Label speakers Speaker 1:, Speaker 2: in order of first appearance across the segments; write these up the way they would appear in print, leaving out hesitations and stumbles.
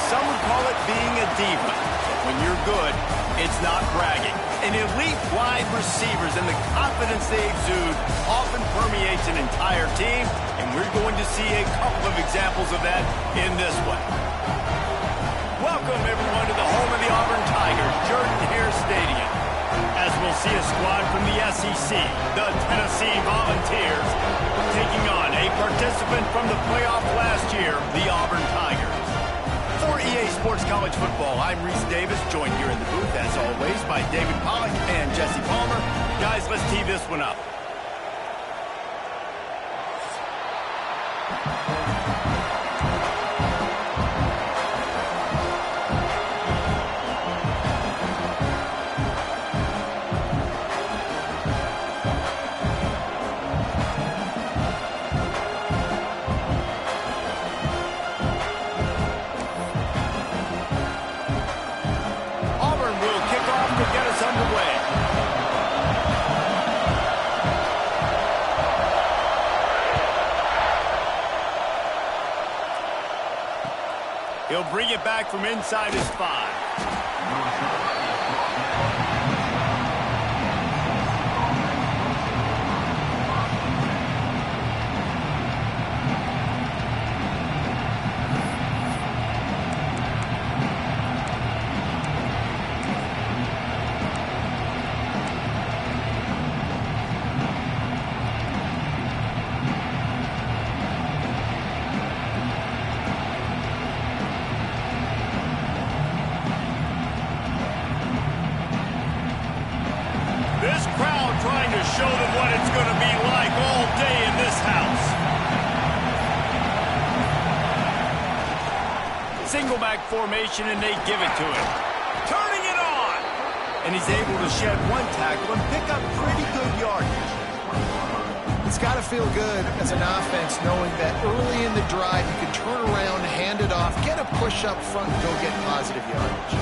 Speaker 1: some would call it being a diva. When you're good, it's not bragging. And elite wide receivers and the confidence they exude often permeates an entire team, and we're going to see a couple of examples of that in this one. Welcome, everyone, to the home of the Auburn Tigers, Jordan-Hare Stadium. As we'll see a squad from the SEC, the Tennessee Volunteers, taking on a participant from the playoff last year, the Auburn Tigers. For EA Sports College Football, I'm Reese Davis, joined here in the booth, as always, by David Pollack and Jesse Palmer. Guys, let's tee this one up. He'll bring it back from inside his 5. This crowd trying to show them what it's going to be like all day in this house. Single back formation, and they give it to him. Turning it on! And he's able to shed one tackle and pick up pretty good yardage.
Speaker 2: It's got to feel good as an offense knowing that early in the drive you can turn around, hand it off, get a push up front, and go get positive yardage.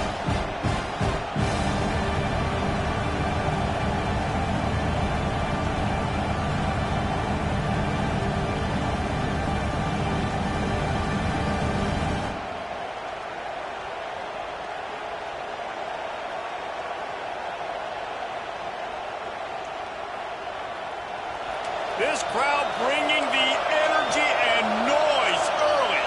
Speaker 1: This crowd bringing the energy and noise early.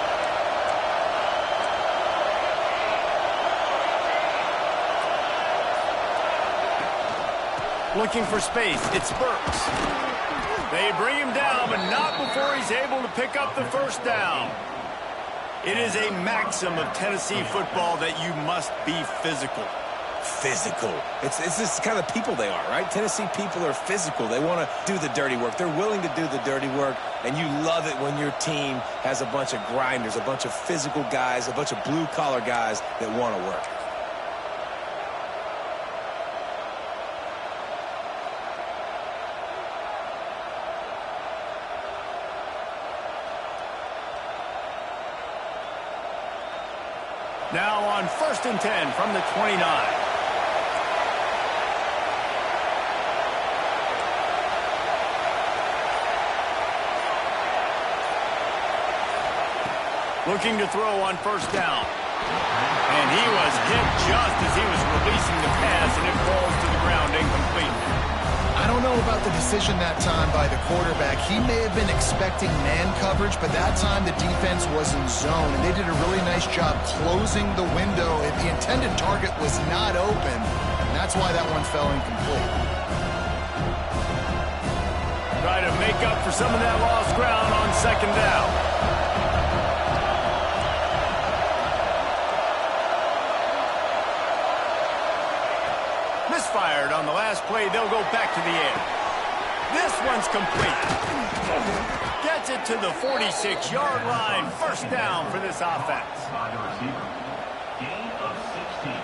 Speaker 1: Looking for space, it's Burks. They bring him down, but not before he's able to pick up the first down. It is a maxim of Tennessee football that you must be physical.
Speaker 3: Physical. It's this kind of people they are, right? Tennessee people are physical. They want to do the dirty work. They're willing to do the dirty work, and you love it when your team has a bunch of grinders, a bunch of physical guys, a bunch of blue-collar guys that want to work.
Speaker 1: Now on 1st and 10 from the 29. Looking to throw on 1st down. And he was hit just as he was releasing the pass, and it falls to the ground incomplete.
Speaker 2: I don't know about the decision that time by the quarterback. He may have been expecting man coverage, but that time the defense was in zone, and they did a really nice job closing the window. The intended target was not open, and that's why that one fell incomplete.
Speaker 1: Try to make up for some of that lost ground on 2nd down. Misfired on the last play. They'll go back to the air. This one's complete. Gets it to the 46-yard line. 1st down for this offense.
Speaker 4: Gain of 16.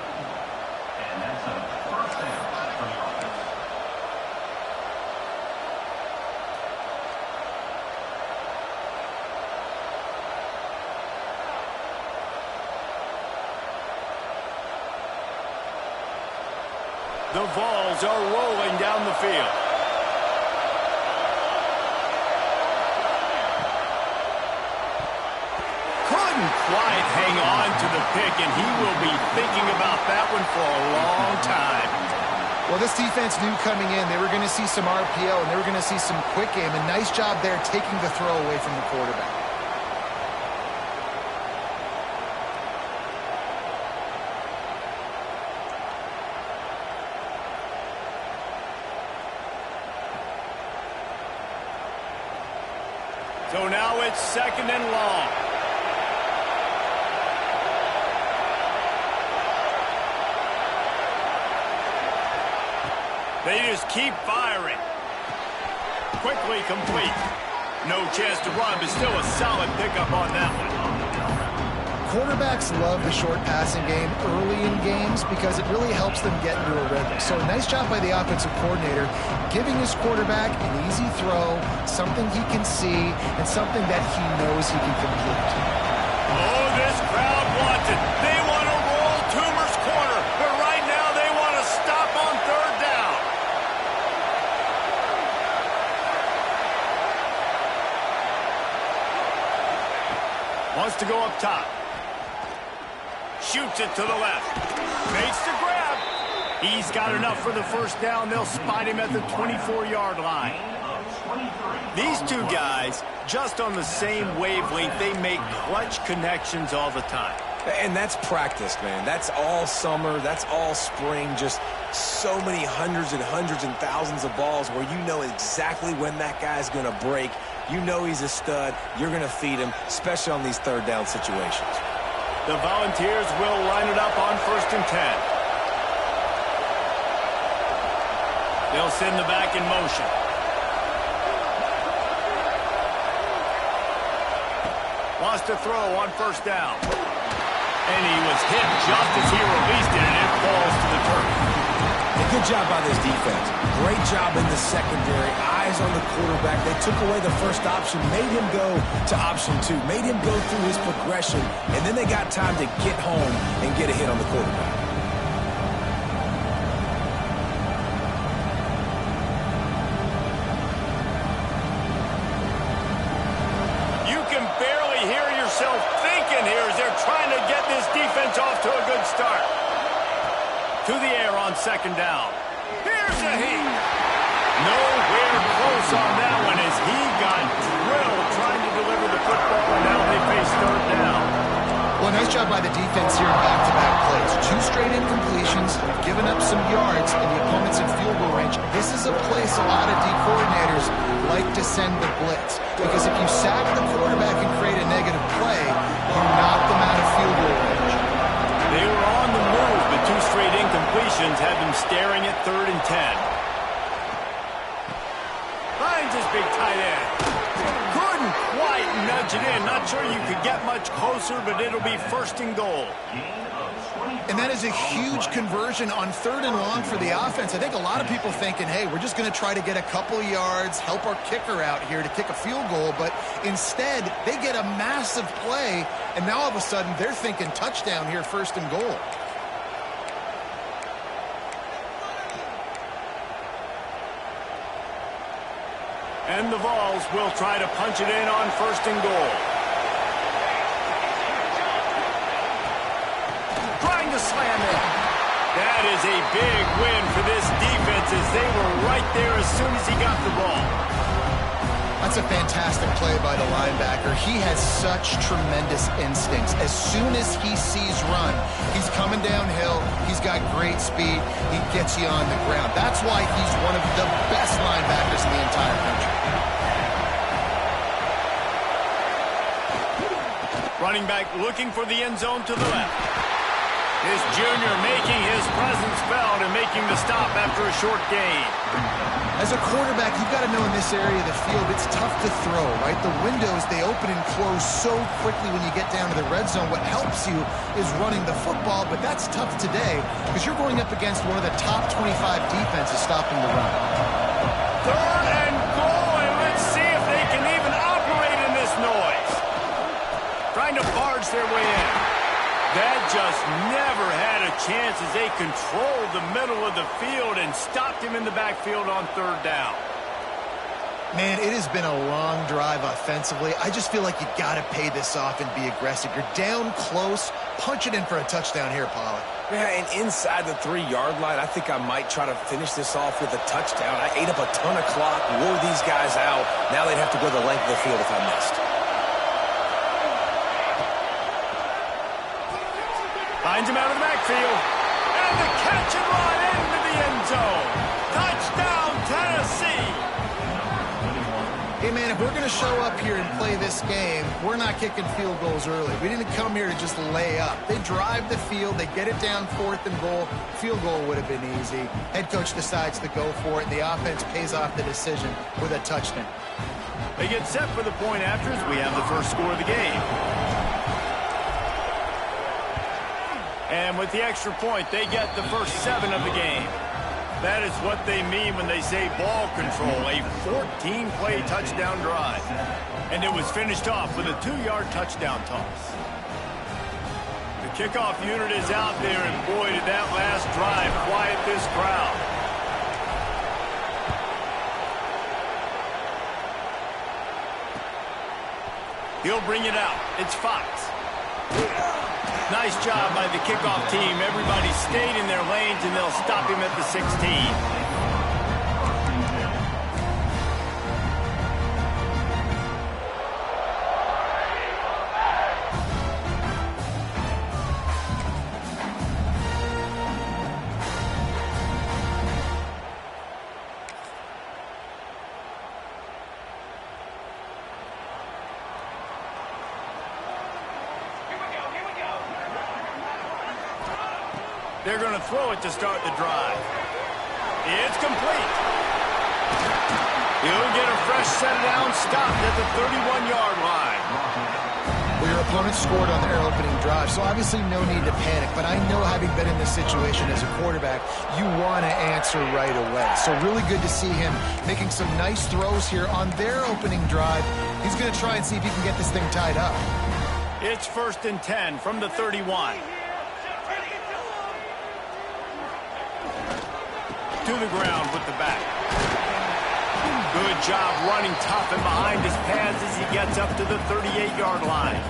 Speaker 4: And that's a 1st down for the offense.
Speaker 1: The Vols are rolling down the field. Could couldn't quite hang on to the pick, and he will be thinking about that one for a long time.
Speaker 2: Well, this defense knew coming in they were going to see some RPO and they were going to see some quick game. And nice job there taking the throw away from the quarterback.
Speaker 1: So now it's 2nd and long. They just keep firing. Quickly complete. No chance to run, but still a solid pickup on that one.
Speaker 2: Quarterbacks love the short passing game early in games because it really helps them get into a rhythm. So nice job by the offensive coordinator giving his quarterback an easy throw, something he can see, and something that he knows he can complete.
Speaker 1: Oh, this crowd wants it. They want to roll Toomer's corner, but right now they want to stop on 3rd down. Wants to go up top. Shoots it to the left. Makes the grab. He's got enough for the 1st down. They'll spot him at the 24-yard line. These two guys, just on the same wavelength, they make clutch connections all the time.
Speaker 3: And that's practice, man. That's all summer. That's all spring. Just so many hundreds and thousands of balls where you know exactly when that guy's going to break. You know he's a stud. You're going to feed him, especially on these 3rd down situations.
Speaker 1: The Volunteers will line it up on 1st and 10. They'll send the back in motion. Wants to throw on 1st down. And he was hit just as he released it, and it falls to the turf.
Speaker 3: A good job by this defense. Great job in the secondary. Eyes on the quarterback. They took away the 1st option, made him go to option 2, made him go through his progression, and then they got time to get home and get a hit on the quarterback.
Speaker 1: You can barely hear yourself thinking here as they're trying to get this defense off to a good start. To the air on 2nd down. Here's a heat. Nowhere close on that one as he got drilled trying to deliver the football, and now they face 3rd down.
Speaker 2: Well, nice job by the defense here in back-to-back plays. 2 straight incompletions, given up some yards, and the opponent's in field goal range. This is a place a lot of D coordinators like to send the blitz, because if you sack the quarterback and create a negative play, you knock them out of field goal range.
Speaker 1: They were on the move, but 2 straight incompletions had them staring at 3rd and 10. Finds his big tight end. Couldn't quite nudge it in. Not sure you could get much closer, but it'll be 1st and goal.
Speaker 2: And that is a huge conversion on 3rd and long for the offense. I think a lot of people thinking, hey, we're just going to try to get a couple yards, help our kicker out here to kick a field goal. But instead, they get a massive play, and now all of a sudden they're thinking touchdown here, 1st and goal.
Speaker 1: And the Vols will try to punch it in on 1st and goal. Trying to slam it. That is a big win for this defense as they were right there as soon as he got the ball.
Speaker 2: That's a fantastic play by the linebacker. He has such tremendous instincts. As soon as he sees run, he's coming downhill. He's got great speed. He gets you on the ground. That's why he's one of the best linebackers in the entire country.
Speaker 1: Running back looking for the end zone to the left. His junior making his presence felt and making the stop after a short gain.
Speaker 2: As a quarterback, you've got to know in this area of the field, it's tough to throw, right? The windows, they open and close so quickly when you get down to the red zone. What helps you is running the football, but that's tough today because you're going up against one of the top 25 defenses stopping the run.
Speaker 1: 3rd and goal, and let's see if they can even operate in this noise. Trying to barge their way in. That just never had a chance as they controlled the middle of the field and stopped him in the backfield on 3rd down.
Speaker 2: Man, it has been a long drive offensively. I just feel like you got to pay this off and be aggressive. You're down close. Punch it in for a touchdown here, Pollard.
Speaker 3: Yeah, and inside the 3-yard line, I think I might try to finish this off with a touchdown. I ate up a ton of clock, wore these guys out. Now they'd have to go the length of the field if I missed.
Speaker 1: Finds him out of the backfield. And the catch and run into the end zone. Touchdown, Tennessee.
Speaker 2: Hey, man, if we're going to show up here and play this game, we're not kicking field goals early. We didn't come here to just lay up. They drive the field. They get it down 4th and goal. Field goal would have been easy. Head coach decides to go for it, and the offense pays off the decision with a touchdown.
Speaker 1: They get set for the point afters. We have the first score of the game. And with the extra point, they get the first 7 of the game. That is what they mean when they say ball control, a 14-play touchdown drive. And it was finished off with a 2-yard touchdown toss. The kickoff unit is out there, and boy, did that last drive quiet this crowd. He'll bring it out. It's Fox. Nice job by the kickoff team. Everybody stayed in their lanes, and they'll stop him at the 16. They're going to throw it to start the drive. It's complete. He'll get a fresh set down, stopped at the 31-yard line.
Speaker 2: Well, your opponent scored on their opening drive, so obviously no need to panic. But I know, having been in this situation as a quarterback, you want to answer right away. So really good to see him making some nice throws here on their opening drive. He's going to try and see if he can get this thing tied up.
Speaker 1: It's 1st and 10 from the 31. To the ground with the back. Good job running tough and behind his pads as he gets up to the 38-yard line.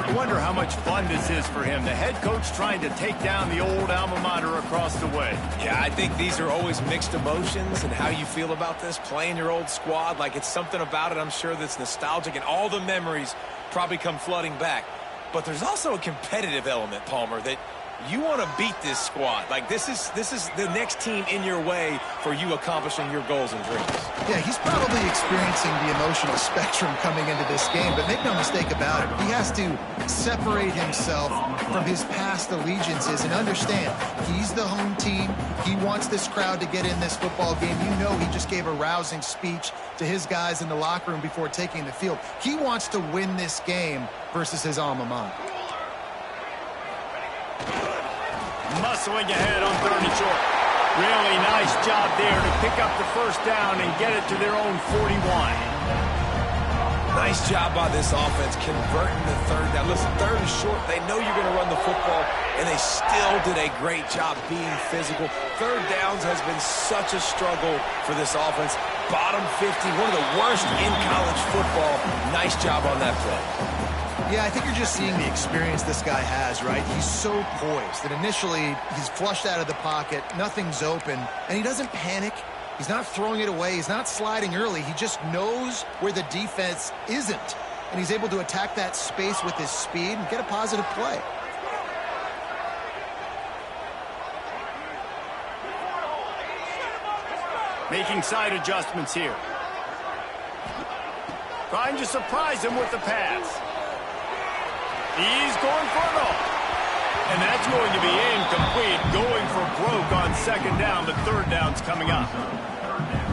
Speaker 1: I wonder how much fun this is for him. The head coach trying to take down the old alma mater across the way.
Speaker 3: Yeah, I think these are always mixed emotions, and how you feel about this, playing your old squad. Like, it's something about it, I'm sure, that's nostalgic, and all the memories probably come flooding back. But there's also a competitive element, Palmer, that you want to beat this squad. Like, this is the next team in your way for you accomplishing your goals and dreams.
Speaker 2: Yeah, he's probably experiencing the emotional spectrum coming into this game, but make no mistake about it, he has to separate himself from his past allegiances and understand he's the home team. He wants this crowd to get in this football game. You know, he just gave a rousing speech to his guys in the locker room before taking the field. He wants to win this game versus his alma mater.
Speaker 1: Muscling ahead on 3rd and short. Really nice job there to pick up the first down and get it to their own 41.
Speaker 3: Nice job by this offense converting the 3rd down. Listen, 3rd and short, they know you're going to run the football, and they still did a great job being physical. 3rd downs has been such a struggle for this offense. Bottom 50, one of the worst in college football. Nice job on that play.
Speaker 2: Yeah, I think you're just seeing the experience this guy has, right? He's so poised that initially he's flushed out of the pocket, nothing's open, and he doesn't panic. He's not throwing it away. He's not sliding early. He just knows where the defense isn't, and he's able to attack that space with his speed and get a positive play.
Speaker 1: Making side adjustments here. Trying to surprise him with the pass. He's going for it all. And that's going to be incomplete. Going for broke on 2nd down, but 3rd down's coming up.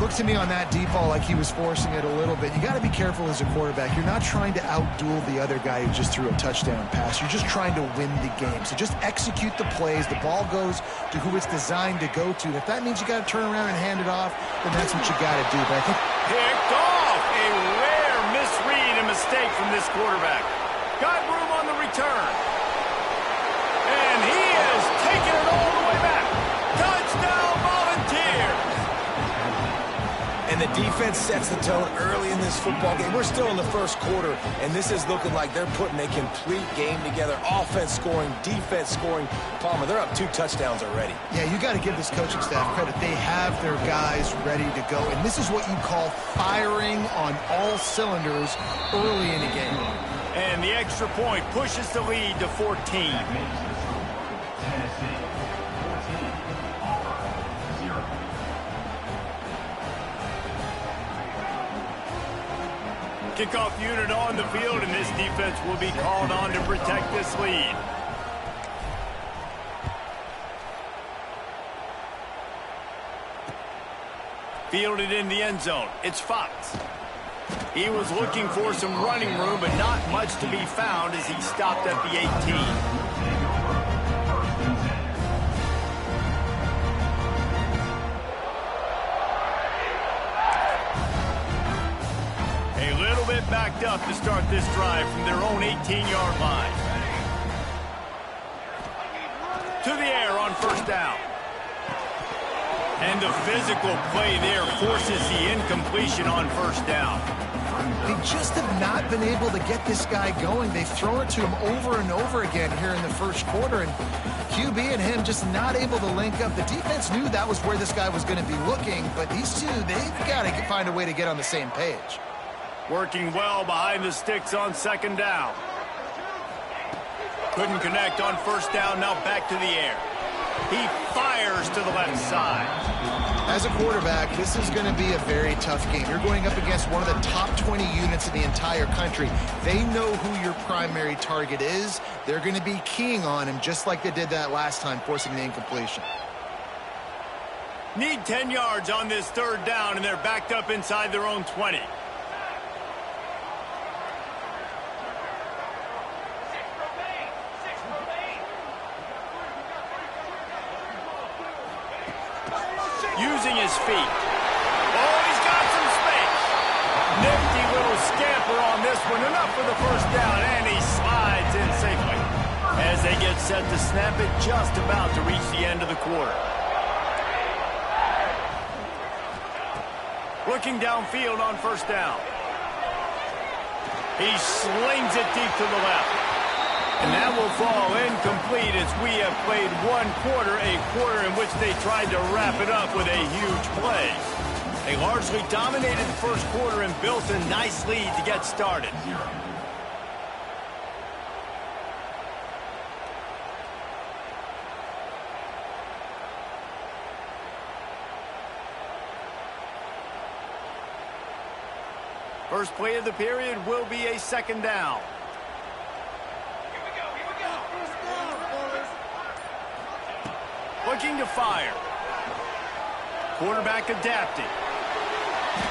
Speaker 2: Looked to me on that deep ball like he was forcing it a little bit. You got to be careful as a quarterback. You're not trying to outduel the other guy who just threw a touchdown pass. You're just trying to win the game. So just execute the plays. The ball goes to who it's designed to go to. If that means you got to turn around and hand it off, then that's what you got to do. But I think
Speaker 1: picked off. A rare misread and mistake from this quarterback. Got room on the return. And he has taken it all the way back. Touchdown, Volunteers.
Speaker 3: And the defense sets the tone early in this football game. We're still in the first quarter, and this is looking like they're putting a complete game together. Offense scoring, defense scoring. Palmer, they're up 2 touchdowns already.
Speaker 2: Yeah, you got to give this coaching staff credit. They have their guys ready to go, and this is what you call firing on all cylinders early in a game.
Speaker 1: And the extra point pushes the lead to 14.
Speaker 4: Tennessee 14, Auburn 0.
Speaker 1: Kickoff unit on the field, and this defense will be called on to protect this lead. Fielded in the end zone. It's Fox. He was looking for some running room, but not much to be found as he stopped at the 18. A little bit backed up to start this drive from their own 18-yard line. To the air on first down. And the physical play there forces the incompletion on first down.
Speaker 2: They just have not been able to get this guy going. They've thrown it to him over and over again here in the first quarter, and QB and him just not able to link up. The defense knew that was where this guy was going to be looking, but these two, they've got to find a way to get on the same page.
Speaker 1: Working well behind the sticks on second down. Couldn't connect on first down, now back to the air. He fires to the left side.
Speaker 2: As a quarterback, this is going to be a very tough game. You're going up against one of the top 20 units in the entire country. They know who your primary target is. They're going to be keying on him just like they did that last time, forcing the incompletion.
Speaker 1: Need 10 yards on this third down, and they're backed up inside their own 20. Using his feet. Oh, he's got some space. Nifty little scamper on this one. Enough for the first down, and he slides in safely. As they get set to snap it, just about to reach the end of the quarter. Looking downfield on first down. He slings it deep to the left. And that will fall incomplete as we have played one quarter, a quarter in which they tried to wrap it up with a huge play. They largely dominated the first quarter and built a nice lead to get started. First play of the period will be a second down. Looking to fire. Quarterback adapting.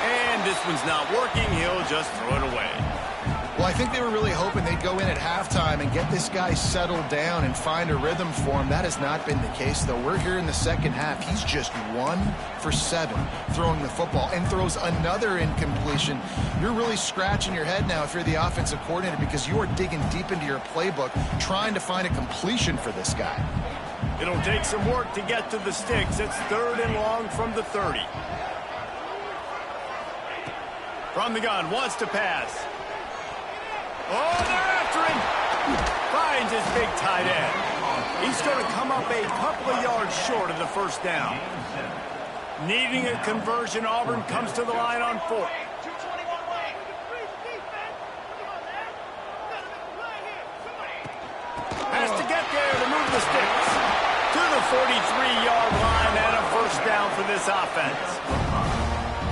Speaker 1: And this one's not working. He'll just throw it away.
Speaker 2: Well, I think they were really hoping they'd go in at halftime and get this guy settled down and find a rhythm for him. That has not been the case, though. We're here in the second half. He's just 1 for 7 throwing the football and throws another incompletion. You're really scratching your head now if you're the offensive coordinator because you are digging deep into your playbook trying to find a completion for this guy.
Speaker 1: It'll take some work to get to the sticks. It's 3rd and long from the 30. From the gun, wants to pass. Oh, they're after him. Finds his big tight end. He's going to come up a couple of yards short of the first down. Needing a conversion, Auburn comes to the line on 4th. Has to get there to move the sticks. To the 43-yard line and a first down for this offense.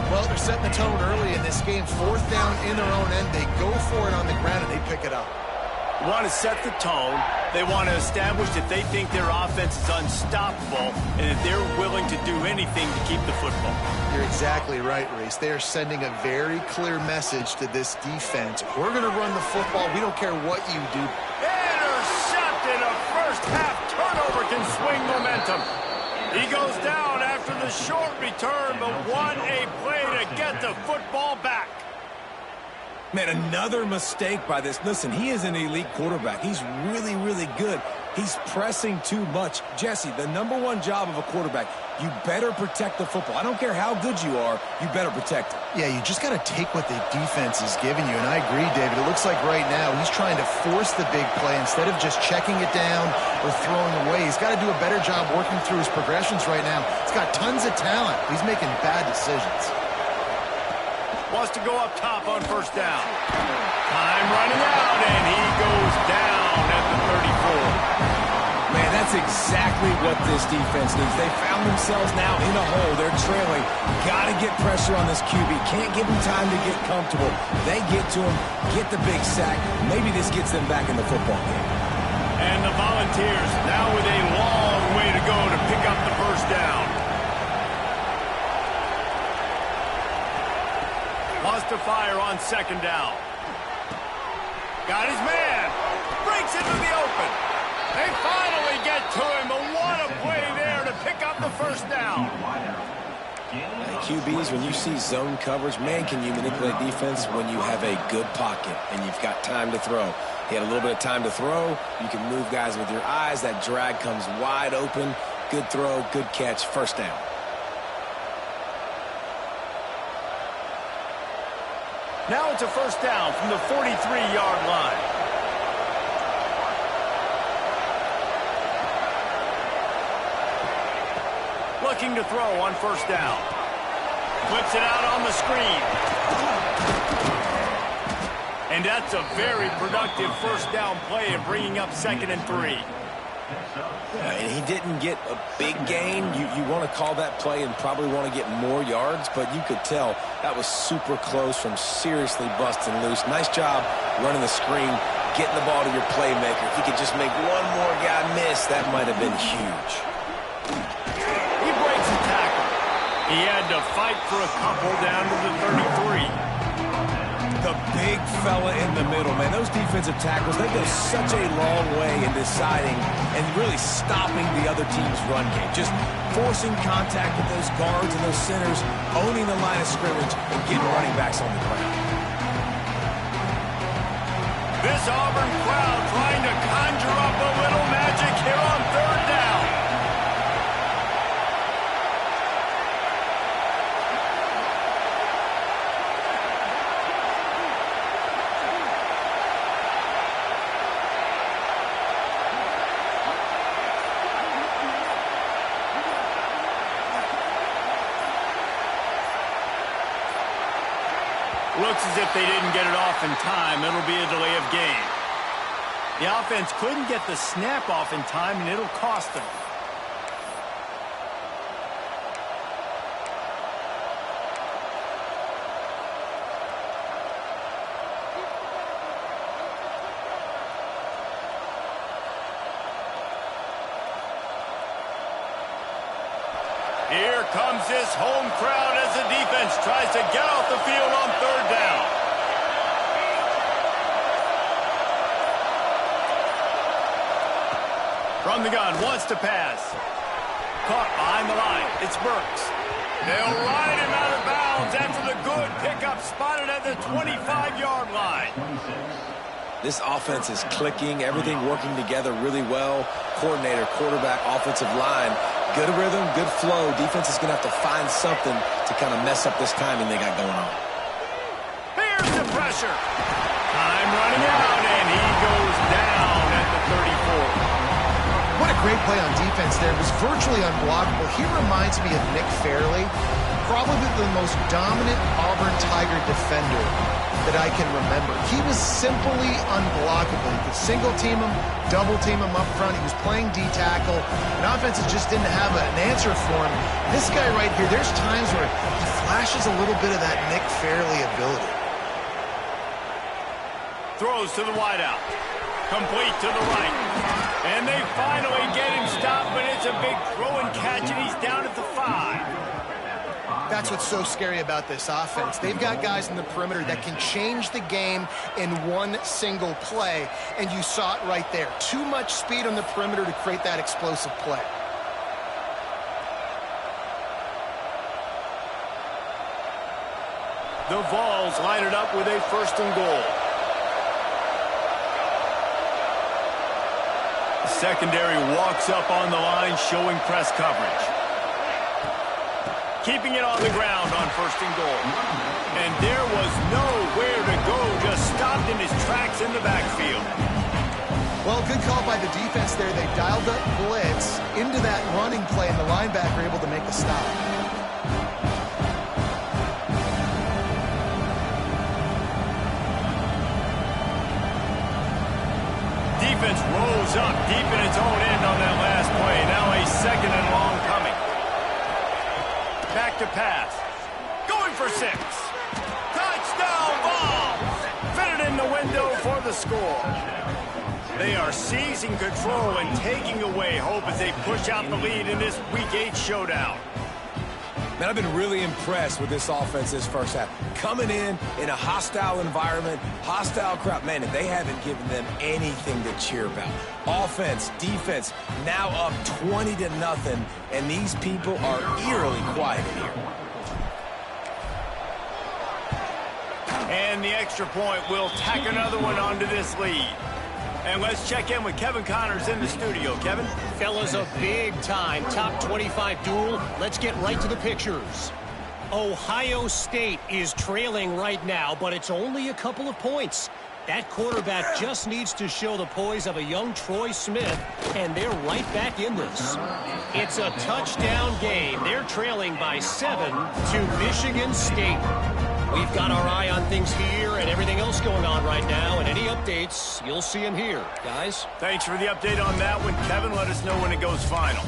Speaker 2: Well, they're setting the tone early in this game. 4th down in their own end. They go for it on the ground, and they pick it up.
Speaker 1: They want to set the tone. They want to establish that they think their offense is unstoppable and that they're willing to do anything to keep the football.
Speaker 2: You're exactly right, Reese. They are sending a very clear message to this defense. We're going to run the football. We don't care what you do.
Speaker 1: Intercepted. A first-half turnover can swing momentum. He goes down after the short return, but what a play to get the football back.
Speaker 3: Man, another mistake by this. Listen, he is an elite quarterback. He's really, really good. He's pressing too much. Jesse, the #1 job of a quarterback, you better protect the football. I don't care how good you are, you better protect it.
Speaker 2: Yeah, you just got to take what the defense is giving you, and I agree, David. It looks like right now he's trying to force the big play instead of just checking it down or throwing away. He's got to do a better job working through his progressions right now. He's got tons of talent. He's making bad decisions.
Speaker 1: Wants to go up top on first down. Time running out, and he goes down at the 34.
Speaker 3: Man, that's exactly what this defense needs. They found themselves now in a hole. They're trailing. Got to get pressure on this QB. Can't give him time to get comfortable. They get to him, get the big sack. Maybe this gets them back in the football game.
Speaker 1: And the Volunteers now with a long way to go to pick up the first down. Wants to fire on second down. Got his man. Breaks into the open. They finally get to him, but what a play there to pick up the first down.
Speaker 3: QBs, when you see zone coverage, man, can you manipulate defense when you have a good pocket and you've got time to throw. He had a little bit of time to throw. You can move guys with your eyes. That drag comes wide open. Good throw, good catch, first down.
Speaker 1: Now it's a first down from the 43-yard line. Looking to throw on first down. Flips it out on the screen. And that's a very productive first down play of bringing up 2nd and 3.
Speaker 3: And he didn't get a big gain. You want to call that play and probably want to get more yards, but you could tell that was super close from seriously busting loose. Nice job running the screen, getting the ball to your playmaker. If he could just make one more guy miss, that might have been huge.
Speaker 1: He breaks the tackle. He had to fight for a couple down to the 33.
Speaker 3: The big fella in the middle, man. Those defensive tackles, they go such a long way in deciding and really stopping the other team's run game. Just forcing contact with those guards and those centers, owning the line of scrimmage, and getting running backs on the ground.
Speaker 1: This Auburn crowd trying to conjure up a little magic here on third down. Looks as if they didn't get it off in time. It'll be a delay of game. The offense couldn't get the snap off in time, and it'll cost them. Here comes this home crowd as the defense tries to get off the field on third down. From the gun, wants to pass. Caught behind the line. It's Burks. They'll ride him out of bounds after the good pickup spotted at the 25-yard line.
Speaker 3: This offense is clicking, everything working together really well. Coordinator, quarterback, offensive line. Good rhythm, good flow. Defense is going to have to find something to kind of mess up this timing they got going on.
Speaker 1: Here's the pressure. Time running out, and he goes down at the 34.
Speaker 2: What a great play on defense there. It was virtually unblockable. He reminds me of Nick Fairley, probably the most dominant Auburn Tiger defender that I can remember. He was simply unblockable. You could single team him, double team him up front. He was playing D-tackle, and offenses just didn't have an answer for him. This guy right here, there's times where he flashes a little bit of that Nick Fairley ability.
Speaker 1: Throws to the wideout. Complete to the right. And they finally get him stopped, but it's a big throw and catch, and he's down at the 5.
Speaker 2: That's what's so scary about this offense. They've got guys in the perimeter that can change the game in one single play, and you saw it right there. Too much speed on the perimeter to create that explosive play.
Speaker 1: The Vols line it up with a 1st and goal. The secondary walks up on the line, showing press coverage. Keeping it on the ground on 1st and goal. And there was nowhere to go, just stopped in his tracks in the backfield.
Speaker 2: Well, good call by the defense there. They dialed up blitz into that running play, and the linebacker able to make the stop.
Speaker 1: Defense rolls up deep in its own end on that last play. Now a 2nd and long coming. Back to pass. Going for 6. Touchdown ball. Fitted in the window for the score. They are seizing control and taking away hope as they push out the lead in this Week 8 showdown.
Speaker 3: Man, I've been really impressed with this offense this first half. Coming in a hostile environment, hostile crowd. Man, they haven't given them anything to cheer about. Offense, defense, now up 20-0, and these people are eerily quiet here.
Speaker 1: And the extra point will tack another one onto this lead. And let's check in with Kevin Connors in the studio. Kevin?
Speaker 5: Fellas, a big-time top 25 duel. Let's get right to the pictures. Ohio State is trailing right now, but it's only a couple of points. That quarterback just needs to show the poise of a young Troy Smith, and they're right back in this. It's a touchdown game. They're trailing by 7 to Michigan State. We've got our eye on things here and everything else going on right now, and any updates, you'll see them here. Guys?
Speaker 1: Thanks for the update on that one, Kevin. Let us know when it goes final.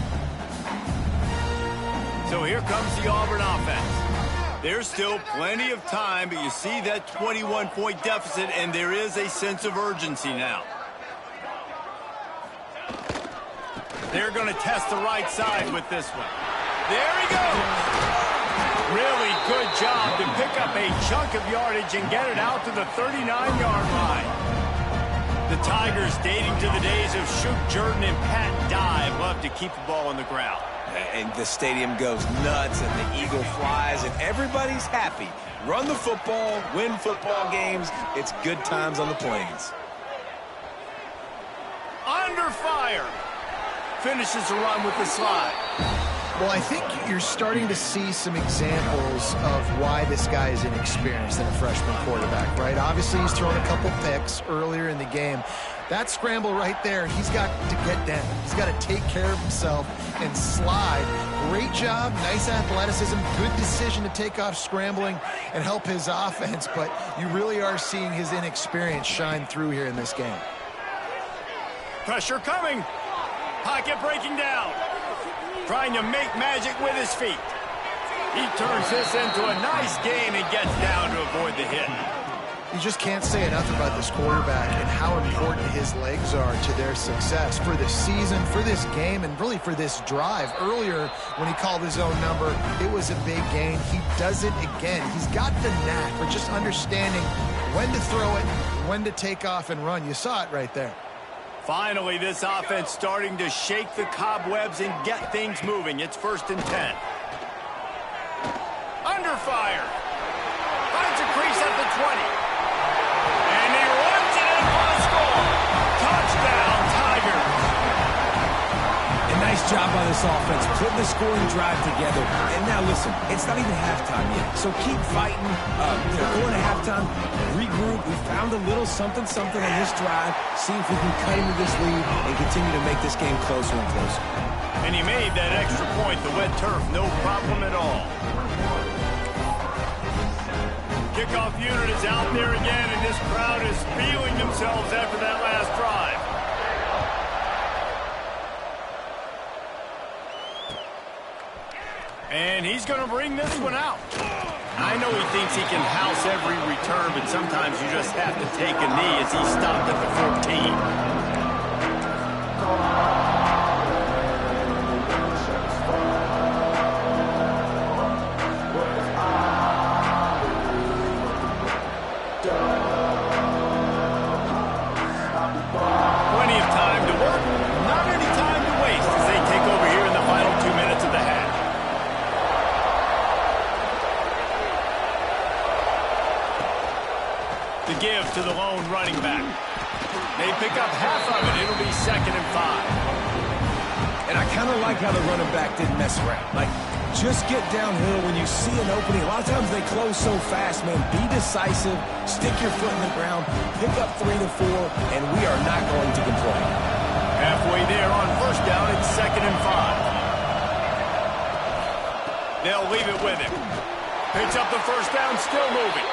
Speaker 1: So here comes the Auburn offense. There's still plenty of time, but you see that 21-point deficit, and there is a sense of urgency now. They're going to test the right side with this one. There he goes! Really good job to pick up a chunk of yardage and get it out to the 39-yard line. The Tigers, dating to the days of Shook Jordan and Pat Dye, love to keep the ball on the ground.
Speaker 3: And the stadium goes nuts, and the eagle flies, and everybody's happy. Run the football, win football games. It's good times on the plains.
Speaker 1: Under fire. Finishes the run with the slide.
Speaker 2: Well, I think you're starting to see some examples of why this guy is inexperienced in a freshman quarterback, right? Obviously, he's thrown a couple picks earlier in the game. That scramble right there, he's got to get down. He's got to take care of himself and slide. Great job, nice athleticism, good decision to take off scrambling and help his offense, but you really are seeing his inexperience shine through here in this game.
Speaker 1: Pressure coming. Pocket breaking down. Trying to make magic with his feet. He turns this into a nice game and gets down to avoid the hit.
Speaker 2: You just can't say enough about this quarterback and how important his legs are to their success for this season, for this game, and really for this drive. Earlier, when he called his own number, it was a big gain. He does it again. He's got the knack for just understanding when to throw it, when to take off and run. You saw it right there.
Speaker 1: Finally, this offense starting to shake the cobwebs and get things moving. It's 1st and 10. Under fire. Finds a crease at the 20. And he runs it in for a score. Touchdown, Tigers.
Speaker 3: A nice job by this offense, putting the scoring drive together. And now listen, it's not even halftime yet, so keep fighting. Going to halftime, regroup. We found a little something on this drive. See if we can cut into this lead and continue to make this game closer and closer.
Speaker 1: And he made that extra point. The wet turf, no problem at all. Kickoff unit is out there again, and this crowd is feeling themselves after that last drive. And he's going to bring this one out. I know he thinks he can house every return, but sometimes you just have to take a knee as he stopped at the 14. Plenty of time to work, not any time to waste as they take over here in the final 2 minutes of the half. The give to the lone running back. They pick up half of it. It'll be 2nd and 5.
Speaker 3: And I kind of like how the running back didn't mess around. Like, just get downhill when you see an opening. A lot of times they close so fast, man. Be decisive, stick your foot in the ground, pick up 3 to 4, and we are not going to complain.
Speaker 1: Halfway there on 1st down, it's 2nd and 5. They'll leave it with him. Picks up the 1st down, still moving.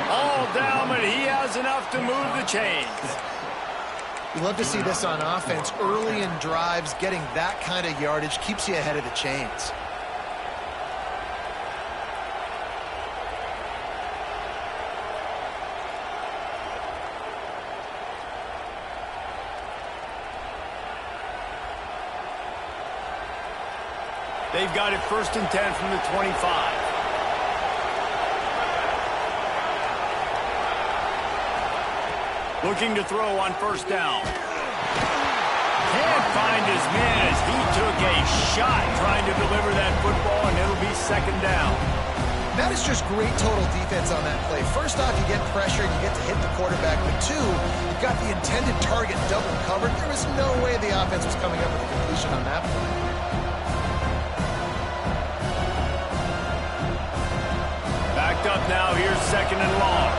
Speaker 1: All down, but he has enough to move the chains.
Speaker 2: You love to see this on offense. Early in drives, getting that kind of yardage keeps you ahead of the chains.
Speaker 1: They've got it 1st and 10 from the 25. Looking to throw on 1st down. Can't find his man as he took a shot trying to deliver that football, and it'll be 2nd down.
Speaker 2: That is just great total defense on that play. First off, you get pressure, you get to hit the quarterback. But 2, you've got the intended target double covered. There was no way the offense was coming up with a completion on that play.
Speaker 1: Backed up now. Here's 2nd and long.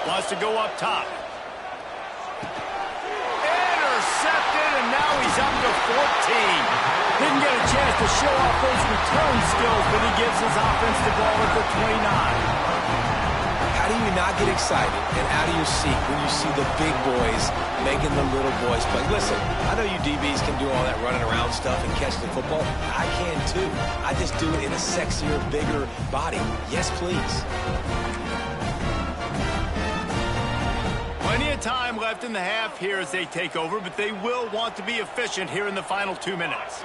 Speaker 1: Wants to go up top. Intercepted, and now he's up to 14. Didn't get a chance to show off those return skills, but he gives his offense the ball at the 29.
Speaker 3: How do you not get excited and out of your seat when you see the big boys making the little boys play? Listen, I know you DBs can do all that running around stuff and catch the football. I can too. I just do it in a sexier, bigger body. Yes, please.
Speaker 1: Plenty of time left in the half here as they take over, but they will want to be efficient here in the final 2 minutes.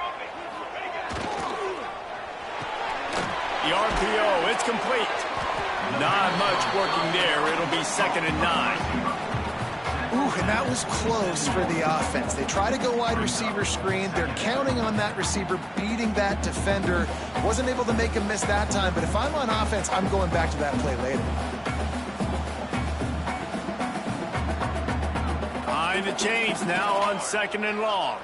Speaker 1: The RPO, it's complete. Not much working there. It'll be 2nd and 9.
Speaker 2: Ooh, and that was close for the offense. They try to go wide receiver screen. They're counting on that receiver beating that defender. Wasn't able to make him miss that time, but if I'm on offense, I'm going back to that play later.
Speaker 1: Behind the chains now on 2nd and long.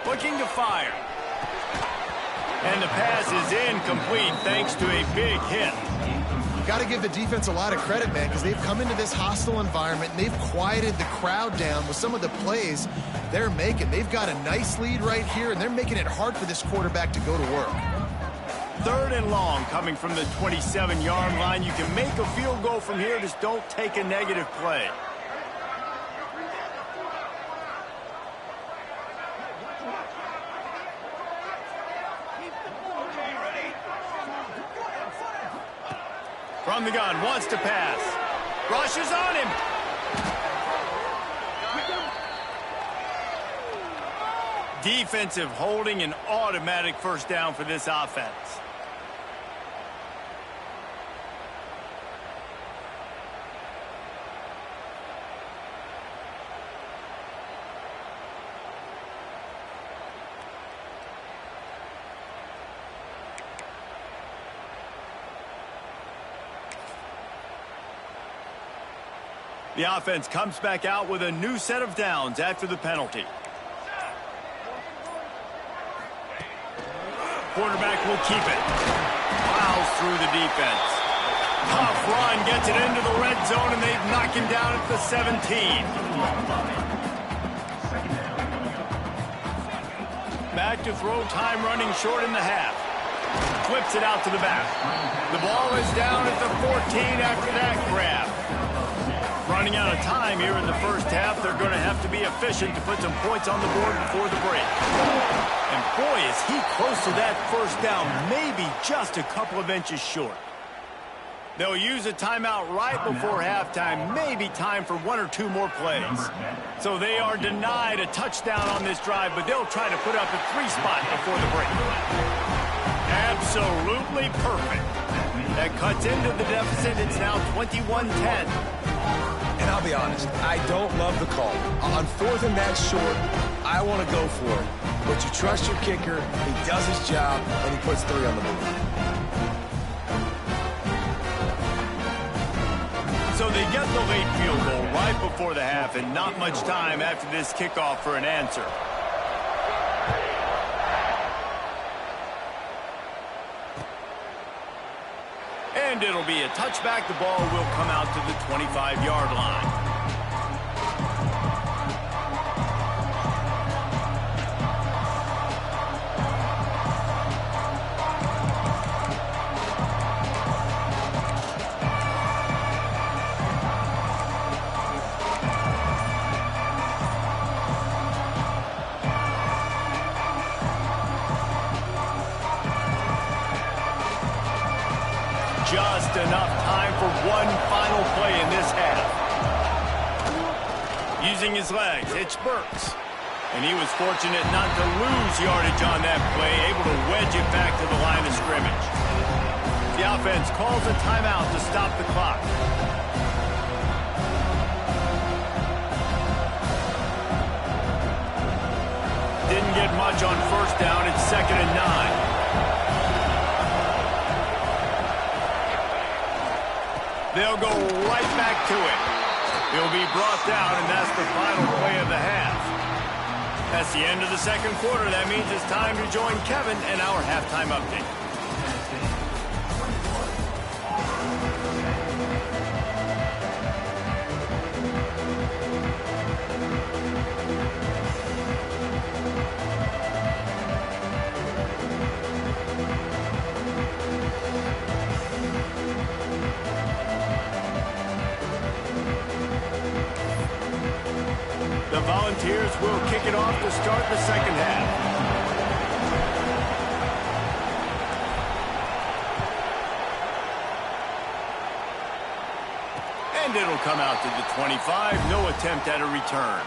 Speaker 1: Looking to fire. And the pass is incomplete thanks to a big hit.
Speaker 2: Got to give the defense a lot of credit, man, because they've come into this hostile environment and they've quieted the crowd down with some of the plays they're making. They've got a nice lead right here, and they're making it hard for this quarterback to go to work.
Speaker 1: 3rd and long coming from the 27-yard line. You can make a field goal from here. Just don't take a negative play. From the gun, wants to pass. Rushes on him. Defensive holding, an automatic 1st down for this offense. The offense comes back out with a new set of downs after the penalty. Quarterback will keep it. Plows through the defense. Tough run, gets it into the red zone, and they've knocked him down at the 17. Back to throw, time running short in the half. Flips it out to the back. The ball is down at the 14 after that grab. Running out of time here in the 1st half. They're going to have to be efficient to put some points on the board before the break. And boy, is he close to that 1st down, maybe just a couple of inches short. They'll use a timeout right before halftime, maybe time for 1 or 2 more plays. So they are denied a touchdown on this drive, but they'll try to put up a 3 spot before the break. Absolutely perfect. That cuts into the deficit. It's now 21-10.
Speaker 3: And I'll be honest, I don't love the call. On 4th and that short, I want to go for it. but you trust your kicker, he does his job, and he puts 3 on the board.
Speaker 1: So they get the late field goal right before the half, and not much time after this kickoff for an answer. And it'll be a touchback. The ball will come out to the 25-yard line. Just enough time for one final play in this half. Using his legs, it's Burks. And he was fortunate not to lose yardage on that play, able to wedge it back to the line of scrimmage. The offense calls a timeout to stop the clock. Didn't get much on first down. It's 2nd and 9. They'll go right back to it. He'll be brought down, and that's the final play of the half. That's the end of the second quarter. That means it's time to join Kevin in our halftime update. The Volunteers will kick it off to start the second half. And it'll come out to the 25. No attempt at a return.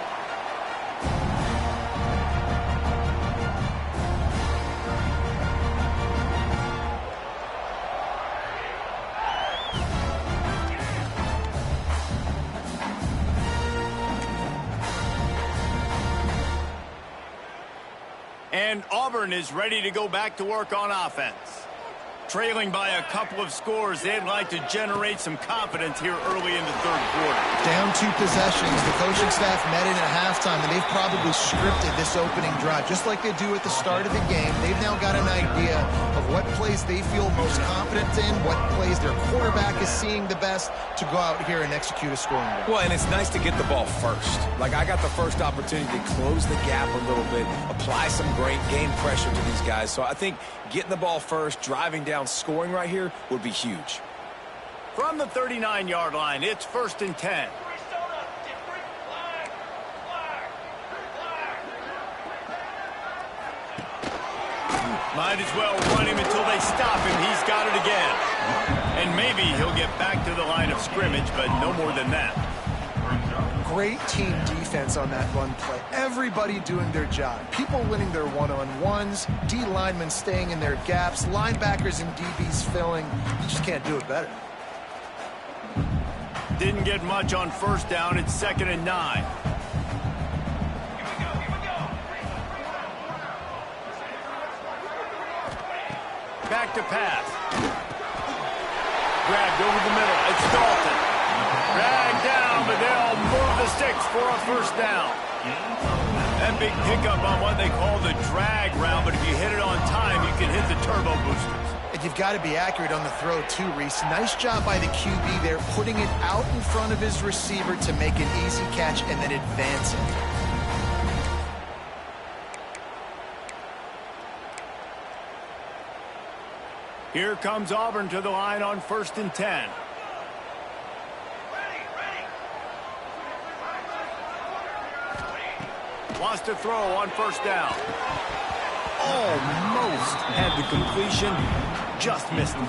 Speaker 1: And Auburn is ready to go back to work on offense. Trailing by a couple of scores, they'd like to generate some confidence here early in the third quarter.
Speaker 2: Down 2 possessions. The coaching staff met in at halftime, and they've probably scripted this opening drive. Just like they do at the start of the game, they've now got an idea of what plays they feel most confident in, what plays their quarterback is seeing the best to go out here and execute a scoring drive.
Speaker 3: Well, and it's nice to get the ball first. Like, I got the first opportunity to close the gap a little bit, apply some great game pressure to these guys. So I think getting the ball first, driving down, scoring right here would be huge.
Speaker 1: From the 39-yard line, it's 1st and 10. Might as well run him until they stop him. He's got it again. And maybe he'll get back to the line of scrimmage, but no more than that.
Speaker 2: Great team defense on that run play. Everybody doing their job. People winning their one-on-ones, D linemen staying in their gaps, linebackers and DBs filling. You just can't do it better.
Speaker 1: Didn't get much on first down. It's 2nd and 9. Back to pass. Grabbed over the middle. It's Dalton. Dragged down, but they'll move the sticks for a first down. That big pickup on what they call the drag route, but if you hit it on time, you can hit the turbo boosters.
Speaker 2: And you've got to be accurate on the throw too, Reese. Nice job by the QB there, putting it out in front of his receiver to make an easy catch and then advance it.
Speaker 1: Here comes Auburn to the line on 1st and 10. Wants to throw on first down. Almost had the completion, just missed it.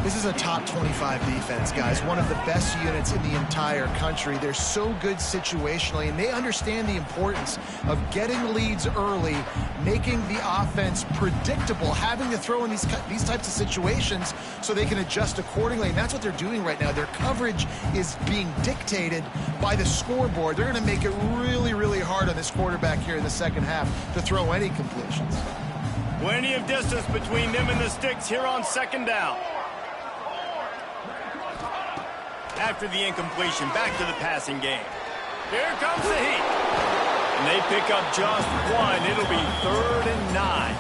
Speaker 2: This is a top 25 defense, guys. One of the best units in the entire country. They're so good situationally, and they understand the importance of getting leads early, making the offense predictable, having to throw in these types of situations so they can adjust accordingly. And that's what they're doing right now. Their coverage is being dictated by the scoreboard. They're going to make it really, really hard on this quarterback here in the second half to throw any completions.
Speaker 1: Plenty of distance between them and the sticks here on second down. After the incompletion, back to the passing game. Here comes the heat. And they pick up just one. It'll be 3rd and 9.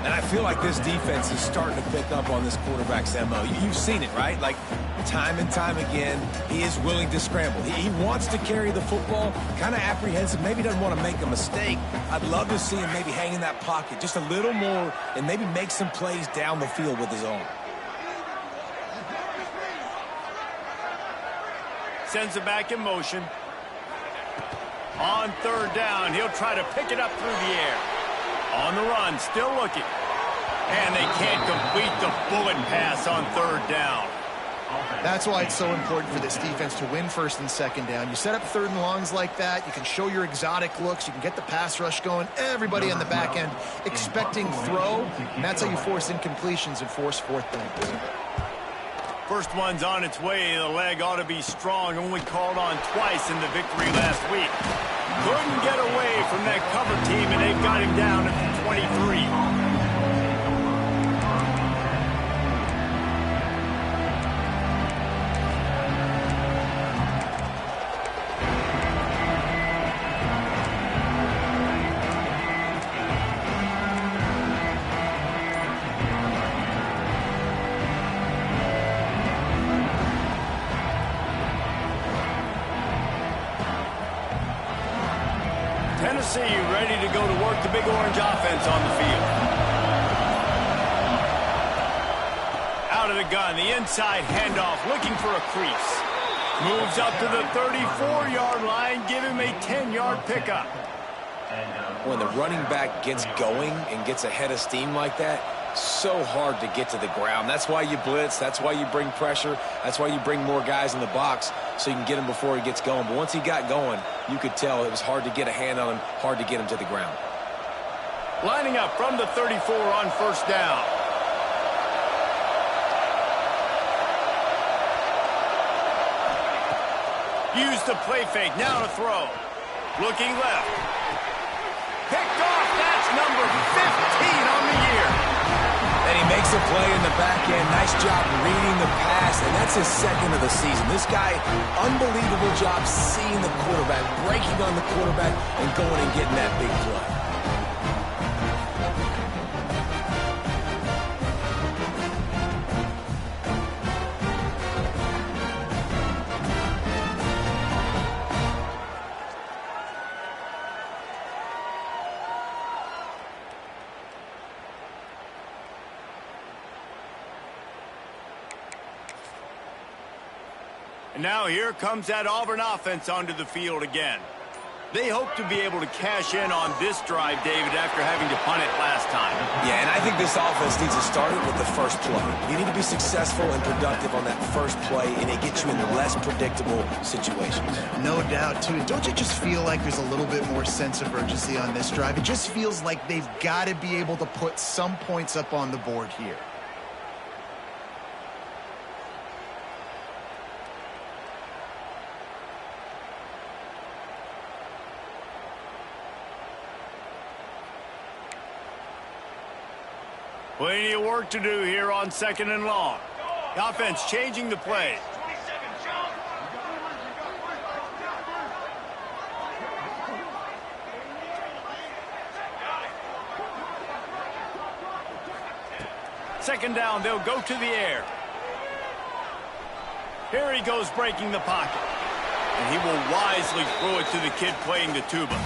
Speaker 3: And I feel like this defense is starting to pick up on this quarterback's MO. You've seen it, right? Like, time and time again, he is willing to scramble. He wants to carry the football, kind of apprehensive, maybe doesn't want to make a mistake. I'd love to see him maybe hang in that pocket just a little more and maybe make some plays down the field with his own.
Speaker 1: Sends it back in motion. On 3rd down, he'll try to pick it up through the air. On the run, still looking. And they can't complete the bullet pass on 3rd down.
Speaker 2: That's why it's so important for this defense to win 1st and 2nd down. You set up 3rd and longs like that, you can show your exotic looks, you can get the pass rush going, everybody on the back end expecting throw, and that's how you force incompletions and force 4th down.
Speaker 1: First one's on its way. The leg ought to be strong. Only called on twice in the victory last week. Couldn't get away from that cover team, and they've got him down at the 23. Tennessee ready to go to work the Big Orange offense on the field. Out of the gun, the inside handoff, looking for a crease. Moves up to the 34-yard line, give him a 10-yard pickup.
Speaker 3: When the running back gets going and gets ahead of steam like that, so hard to get to the ground. That's why you blitz. That's why you bring pressure. That's why you bring more guys in the box so you can get him before he gets going. But once he got going, you could tell it was hard to get a hand on him, hard to get him to the ground.
Speaker 1: Lining up from the 34 on 1st down. Use the play fake, now to throw. Looking left. Picked off, that's number 15 on the year.
Speaker 3: And he makes a play in the back end. Nice job reading the pass, and that's his 2nd of the season. This guy, unbelievable job seeing the quarterback, breaking on the quarterback, and going and getting that big play.
Speaker 1: And now here comes that Auburn offense onto the field again. They hope to be able to cash in on this drive, David, after having to punt it last time.
Speaker 3: Yeah, and I think this offense needs to start it with the first play. You need to be successful and productive on that first play, and it gets you in less predictable situations.
Speaker 2: No doubt, too. Don't you just feel like there's a little bit more sense of urgency on this drive? It just feels like they've got to be able to put some points up on the board here.
Speaker 1: Plenty of work to do here on 2nd and long. The offense changing the play. Second down, they'll go to the air. Here he goes breaking the pocket. And he will wisely throw it to the kid playing the tuba.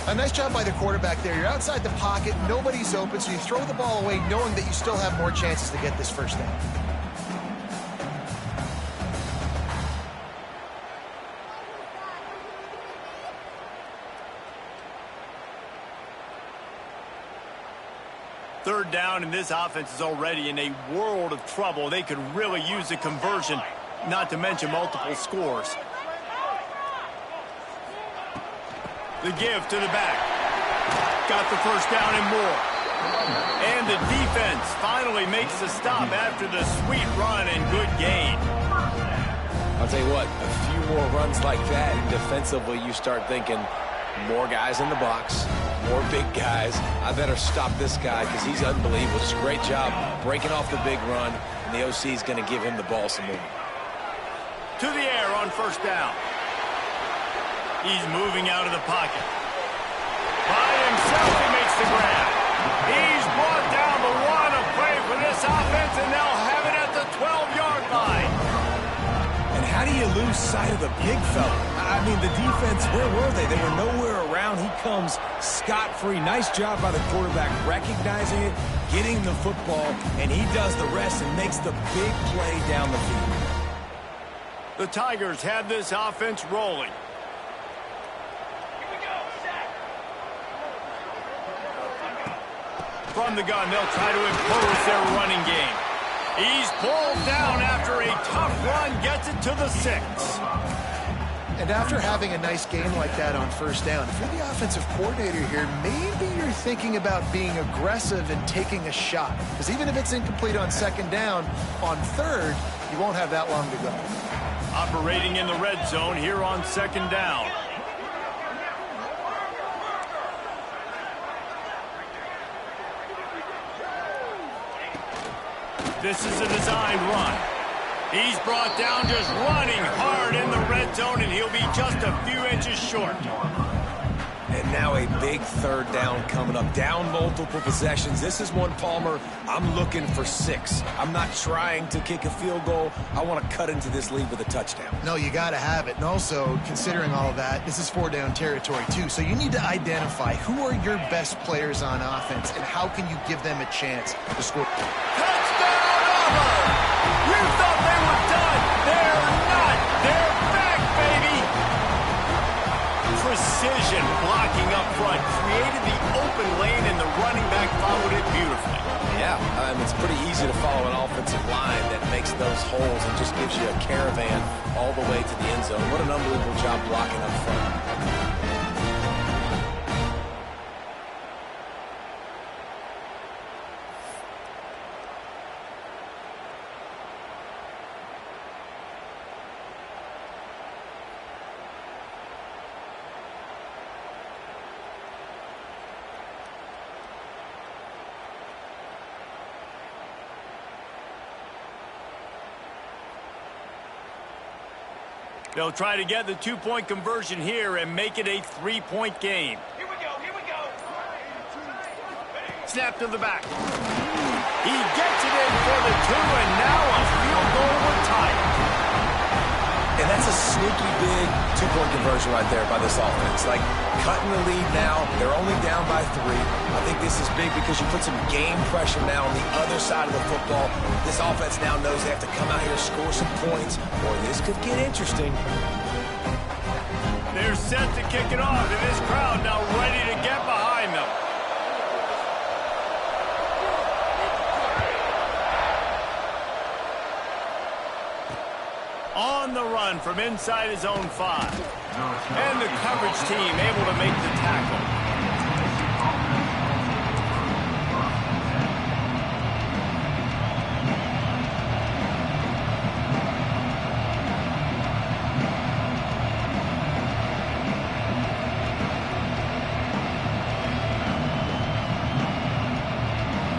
Speaker 2: A nice job by the quarterback there. You're outside the pocket, nobody's open, so you throw the ball away knowing that you still have more chances to get this first down.
Speaker 1: 3rd down, and this offense is already in a world of trouble. They could really use a conversion, not to mention multiple scores. The give to the back. Got the 1st down and more. And the defense finally makes a stop after the sweet run and good gain.
Speaker 3: I'll tell you what, a few more runs like that, and defensively you start thinking more guys in the box, more big guys. I better stop this guy because he's unbelievable. Just a great job breaking off the big run, and the OC is going to give him the ball some more.
Speaker 1: To the air on 1st down. He's moving out of the pocket. By himself, he makes the grab. He's brought down the 1 of play for this offense, and they'll have it at the 12-yard line.
Speaker 3: And how do you lose sight of the big fella? I mean, the defense, where were they? They were nowhere around. He comes scot-free. Nice job by the quarterback recognizing it, getting the football, and he does the rest and makes the big play down the field.
Speaker 1: The Tigers have this offense rolling. From the gun, they'll try to impose their running game. He's pulled down after a tough run, gets it to the 6.
Speaker 2: And after having a nice game like that on 1st down, if you're the offensive coordinator here, maybe you're thinking about being aggressive and taking a shot. Because even if it's incomplete on 2nd down, on 3rd, you won't have that long to go.
Speaker 1: Operating in the red zone here on 2nd down. This is a designed run. He's brought down just running hard in the red zone, and he'll be just a few inches short.
Speaker 3: And now a big 3rd down coming up. Down multiple possessions. This is one, Palmer, I'm looking for 6. I'm not trying to kick a field goal. I want to cut into this lead with a touchdown.
Speaker 2: No, you got to have it. And also, considering all of that, this is 4-down territory, too. So you need to identify who are your best players on offense and how can you give them a chance to score.
Speaker 1: Touchdown, Auburn! You thought they were done. They're not. They're back, baby. Precision blocking up front created the open lane, and the running back followed it beautifully.
Speaker 3: Yeah, it's pretty easy to follow an offensive line that makes those holes and just gives you a caravan all the way to the end zone. What an unbelievable job blocking up front.
Speaker 1: They'll try to get the 2-point conversion here and make it a 3-point game.
Speaker 4: Here we go, here we go.
Speaker 1: Snap to the back. He gets it in for the 2, and now a field goal would tie it.
Speaker 3: And that's a sneaky big 2-point conversion right there by this offense. Like, cutting the lead now. They're only down by 3. I think this is big because you put some game pressure now on the other side of the football. This offense now knows they have to come out here, score some points, or this could get interesting.
Speaker 1: They're set to kick it off, and this crowd now ready to get behind them. On the run from inside his own 5. And the coverage team able to make the tackle.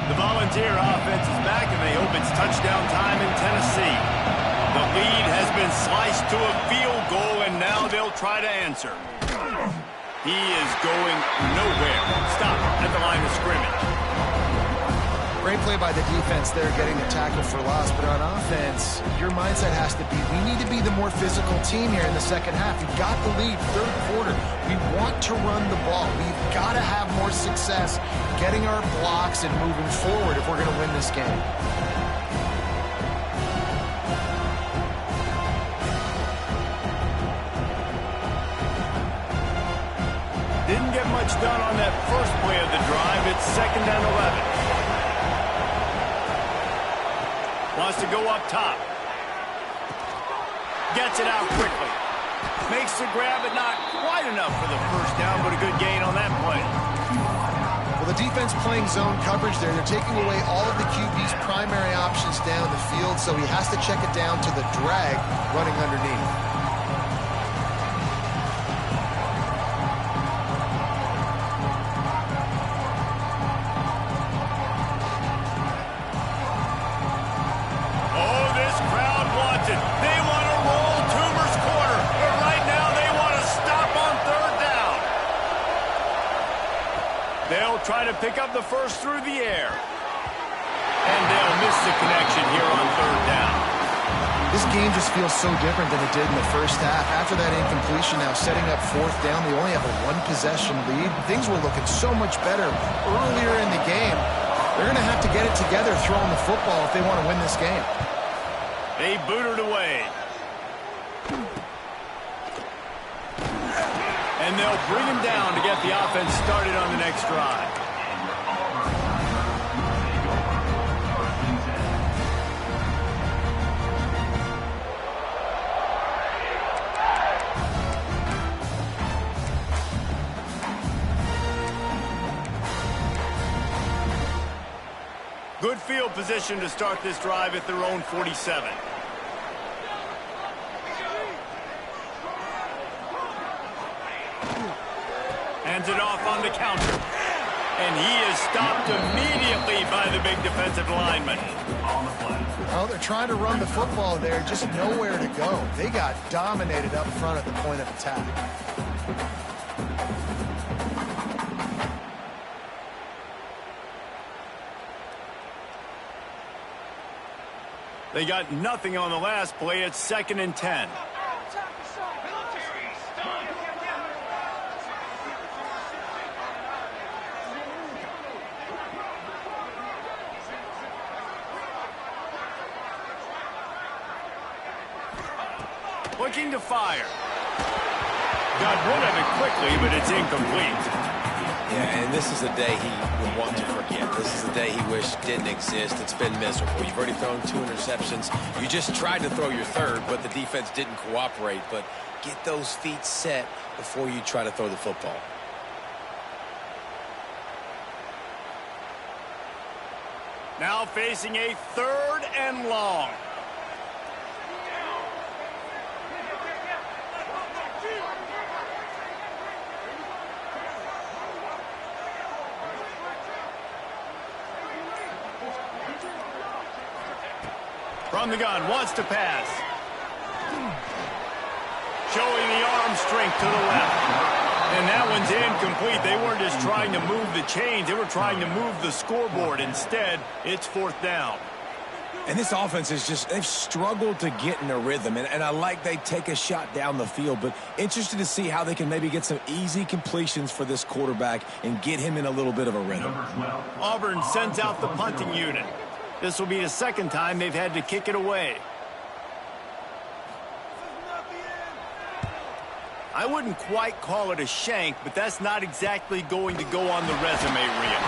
Speaker 1: The Volunteer offense is back, and they hope it's touchdown time in Tennessee. The lead has been sliced to a field goal, and now they'll try to answer. He is going nowhere. Stop at the line of scrimmage.
Speaker 2: Great play by the defense there, getting the tackle for loss. But on offense, your mindset has to be, we need to be the more physical team here in the second half. We've got the lead, 3rd quarter. We want to run the ball. We've got to have more success getting our blocks and moving forward if we're going to win this game.
Speaker 1: Didn't get much done on that first play of the drive. It's 2nd and 11. Wants to go up top. Gets it out quickly. Makes the grab, but not quite enough for the first down, but a good gain on that play.
Speaker 2: Well, the defense playing zone coverage there. They're taking away all of the QB's primary options down the field, so he has to check it down to the drag running underneath.
Speaker 1: Try to pick up the first through the air. And they'll miss the connection here on third down.
Speaker 2: This game just feels so different than it did in the first half. After that incompletion, now setting up fourth down, they only have a one-possession lead. Things were looking so much better earlier in the game. They're going to have to get it together throwing the football if they want to win this game.
Speaker 1: They booted away. And they'll bring him down to get the offense started on the next drive. Good field position to start this drive at their own 47. Hands it off on the counter. And he is stopped immediately by the big defensive lineman.
Speaker 2: Well, they're trying to run the football there, just nowhere to go. They got dominated up front at the point of attack.
Speaker 1: They got nothing on the last play. It's 2nd and 10. Looking to fire. Got rid of it quickly, but it's incomplete.
Speaker 3: Yeah, and this is a day he would want to forget. This is a day he wished didn't exist. It's been miserable. You've already thrown 2 interceptions. You just tried to throw your third, but the defense didn't cooperate. But get those feet set before you try to throw the football.
Speaker 1: Now facing a 3rd and long. From the gun, wants to pass. Showing the arm strength to the left. And that one's incomplete. They weren't just trying to move the chains. They were trying to move the scoreboard. Instead, it's 4th down.
Speaker 3: And this offense is just, they've struggled to get in a rhythm. And I like they take a shot down the field, but interested to see how they can maybe get some easy completions for this quarterback and get him in a little bit of a rhythm.
Speaker 1: Auburn sends out the punting unit. This will be the 2nd time they've had to kick it away. I wouldn't quite call it a shank, but that's not exactly going to go on the resume reel.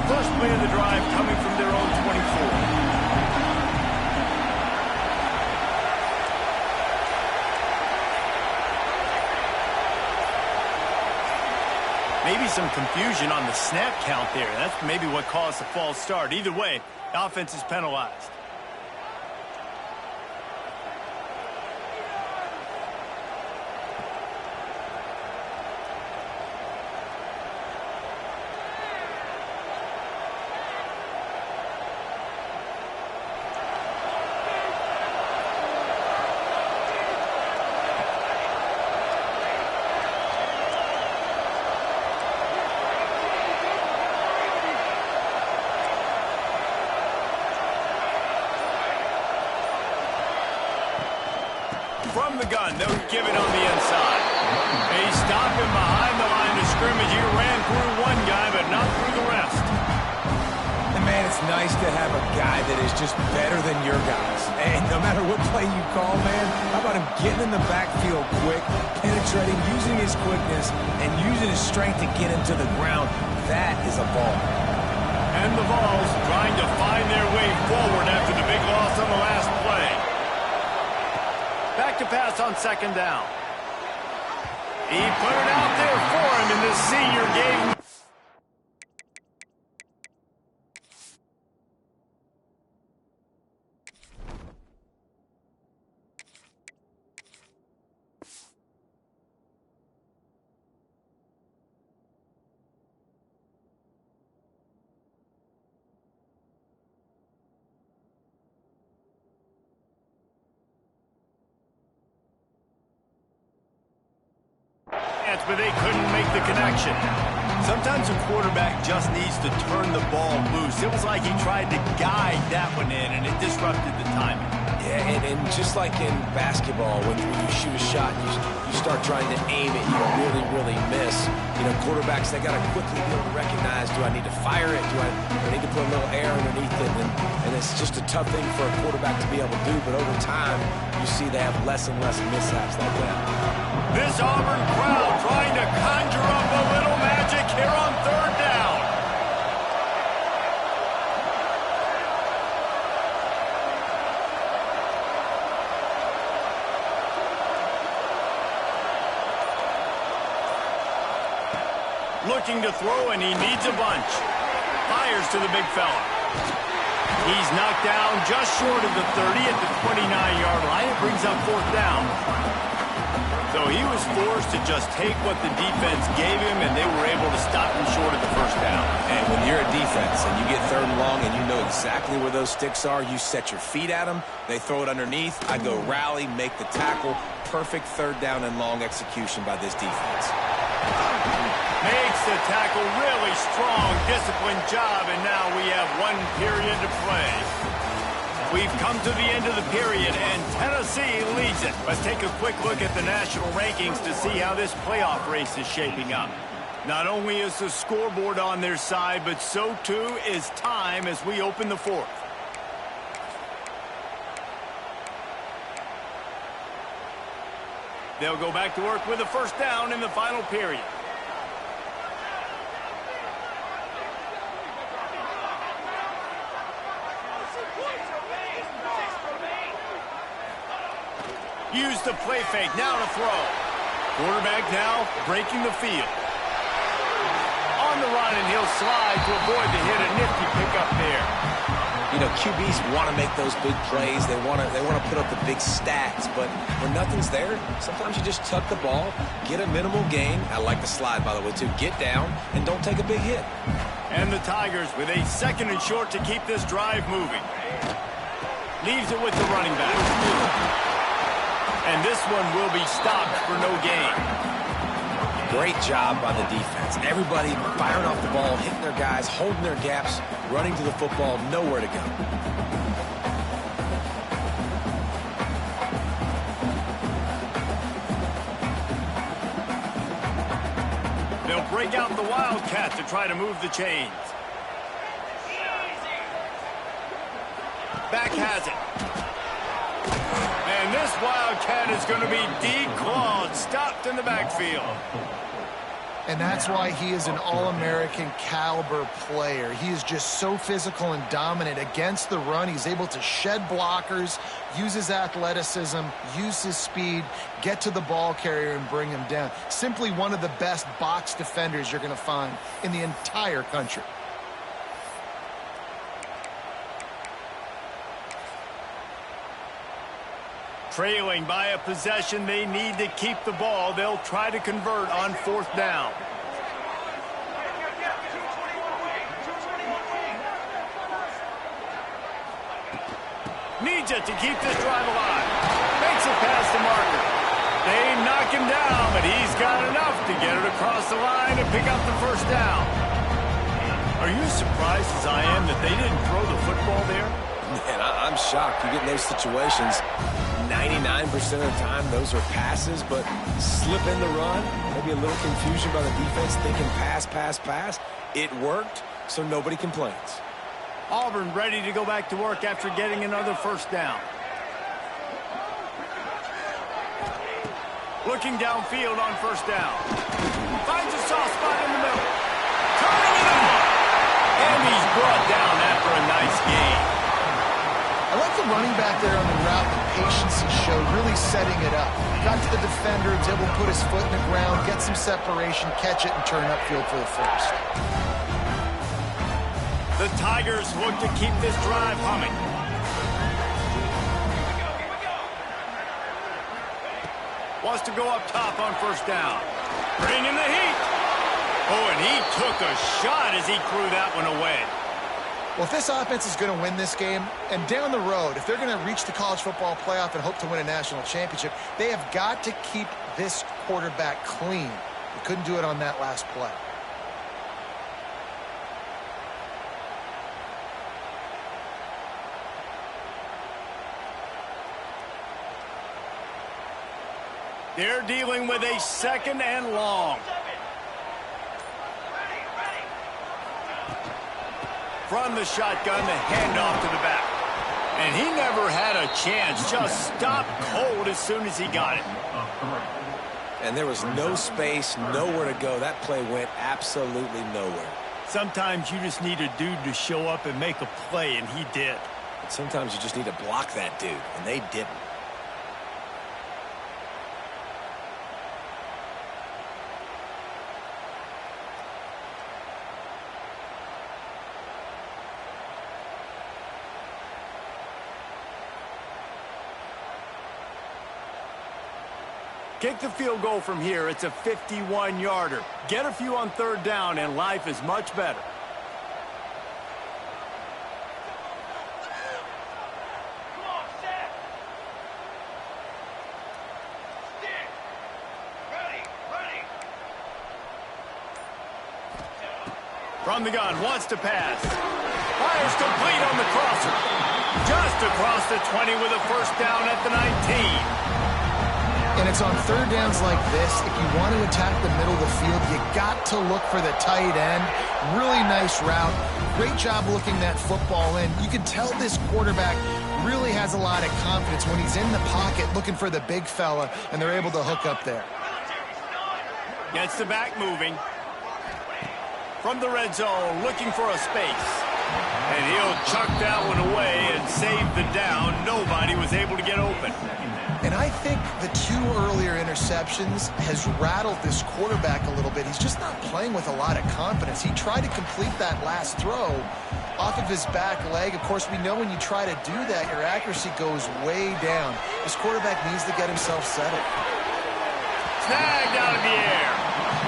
Speaker 1: First play of the drive coming from their own 24. Maybe some confusion on the snap count there. That's maybe what caused the false start. Either way, the offense is penalized. from the gun. They'll give it on the inside. They stop him behind the line of scrimmage. He ran through one guy, but not through the rest.
Speaker 3: And, man, it's nice to have a guy that is just better than your guys. And no matter what play you call, man, how about him getting in the backfield quick, penetrating, using his quickness, and using his strength to get him to the ground. That is a ball.
Speaker 1: And the Vols trying to find their way forward after the big loss on the last play. Back to pass on second down. He put it out there for him, and the senior gave him. But they couldn't make the connection. Sometimes a quarterback just needs to turn the ball loose. It was like he tried to guide that one in, and it disrupted the timing.
Speaker 3: Yeah, and just like in basketball, when you shoot a shot, you start trying to aim it, you really miss. You know, quarterbacks, they got to quickly be able to recognize, do I need to fire it? Do I need to put a little air underneath it? And it's just a tough thing for a quarterback to be able to do, but over time, you see they have less and less mishaps like that.
Speaker 1: This Auburn crowd trying to conjure up a little magic here on third down. Looking to throw, and he needs a bunch. Fires to the big fella. He's knocked down just short of the 30 at the 29-yard line. It brings up fourth down. So he was forced to just take what the defense gave him, and they were able to stop him short of the first down.
Speaker 3: And when you're a defense and you get third and long and you know exactly where those sticks are, you set your feet at them, they throw it underneath, I go rally, make the tackle. Perfect third down and long execution by this defense.
Speaker 1: Makes the tackle really strong, disciplined job, and now we have one period to play. We've come to the end of the period, and Tennessee leads it. Let's take a quick look at the national rankings to see how this playoff race is shaping up. Not only is the scoreboard on their side, but so too is time as we open the fourth. They'll go back to work with a first down in the final period. Use the play fake, now to throw. Quarterback now breaking the field. On the run, and he'll slide to avoid the hit. A nifty pickup there.
Speaker 3: You know, QBs want to make those big plays. They want to put up the big stats. But when nothing's there, sometimes you just tuck the ball, get a minimal gain. I like the slide, by the way, too. Get down and don't take a big hit.
Speaker 1: And the Tigers with a second and short to keep this drive moving. Leaves it with the running back. And this one will be stopped for no gain.
Speaker 3: Great job by the defense. Everybody firing off the ball, hitting their guys, holding their gaps, running to the football, nowhere to go.
Speaker 1: They'll break out the Wildcat to try to move the chains. Back has it. And this Wildcat is going to be declawed, stopped in the backfield.
Speaker 2: And that's why he is an All-American caliber player. He is just so physical and dominant against the run. He's able to shed blockers, use his athleticism, use his speed, get to the ball carrier and bring him down. Simply one of the best box defenders you're going to find in the entire country.
Speaker 1: Trailing by a possession, they need to keep the ball. They'll try to convert on fourth down. Needs it to keep this drive alive. Makes it past the marker. They knock him down, but he's got enough to get it across the line and pick up the first down. Are you as surprised as I am that they didn't throw the football there?
Speaker 3: Man, I'm shocked. You get in those situations, 99% of the time, those are passes, but slip in the run, maybe a little confusion by the defense thinking pass, pass, pass. It worked, so nobody complains.
Speaker 1: Auburn ready to go back to work after getting another first down. Looking downfield on first down. Finds a soft spot in the middle. Turning it on. And he's brought down after a nice gain.
Speaker 2: I like the running back there on the route, the patience he showed, really setting it up. Got to the defender, was able to put his foot in the ground, get some separation, catch it, and turn upfield for the first.
Speaker 1: The Tigers look to keep this drive humming. Wants to go up top on first down. Bringing the heat. Oh, and he took a shot as he threw that one away.
Speaker 2: Well, if this offense is going to win this game, and down the road, if they're going to reach the college football playoff and hope to win a national championship, they have got to keep this quarterback clean. They couldn't do it on that last play.
Speaker 1: They're dealing with a second and long. From the shotgun, the handoff to the back. And he never had a chance. Just stopped cold as soon as he got it.
Speaker 3: And there was no space, nowhere to go. That play went absolutely nowhere.
Speaker 1: Sometimes you just need a dude to show up and make a play, and he did.
Speaker 3: And sometimes you just need to block that dude, and they didn't.
Speaker 1: Kick the field goal from here. It's a 51-yarder. Get a few on third down, and life is much better. From the gun, wants to pass. Fires complete on the crosser. Just across the 20 with a first down at the 19.
Speaker 2: And it's on third downs like this, if you want to attack the middle of the field, you got to look for the tight end. Really nice route. Great job looking that football in. You can tell this quarterback really has a lot of confidence when he's in the pocket looking for the big fella, and they're able to hook up there.
Speaker 1: Gets the back moving. From the red zone, looking for a space. And he'll chuck that one away and save the down. Nobody was able to get open.
Speaker 2: And I think the two earlier interceptions has rattled this quarterback a little bit. He's just not playing with a lot of confidence. He tried to complete that last throw off of his back leg. Of course, we know when you try to do that, your accuracy goes way down. This quarterback needs to get himself settled.
Speaker 1: Snagged out of the air.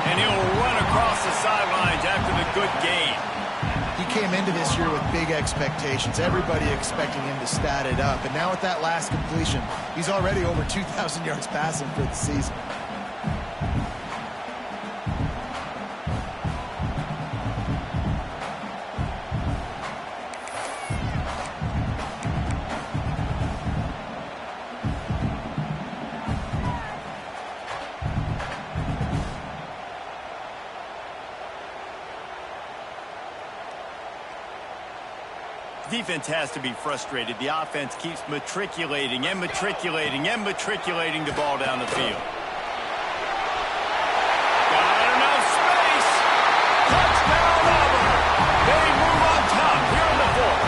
Speaker 1: And he'll run across the sidelines after the good gain.
Speaker 2: He came into this year with big expectations. Everybody expecting him to stat it up. And now with that last completion, he's already over 2,000 yards passing for the season.
Speaker 1: Defense has to be frustrated. The offense keeps matriculating and matriculating and matriculating the ball down the field. Got enough space. Touchdown, Auburn. They move on top here in the fourth.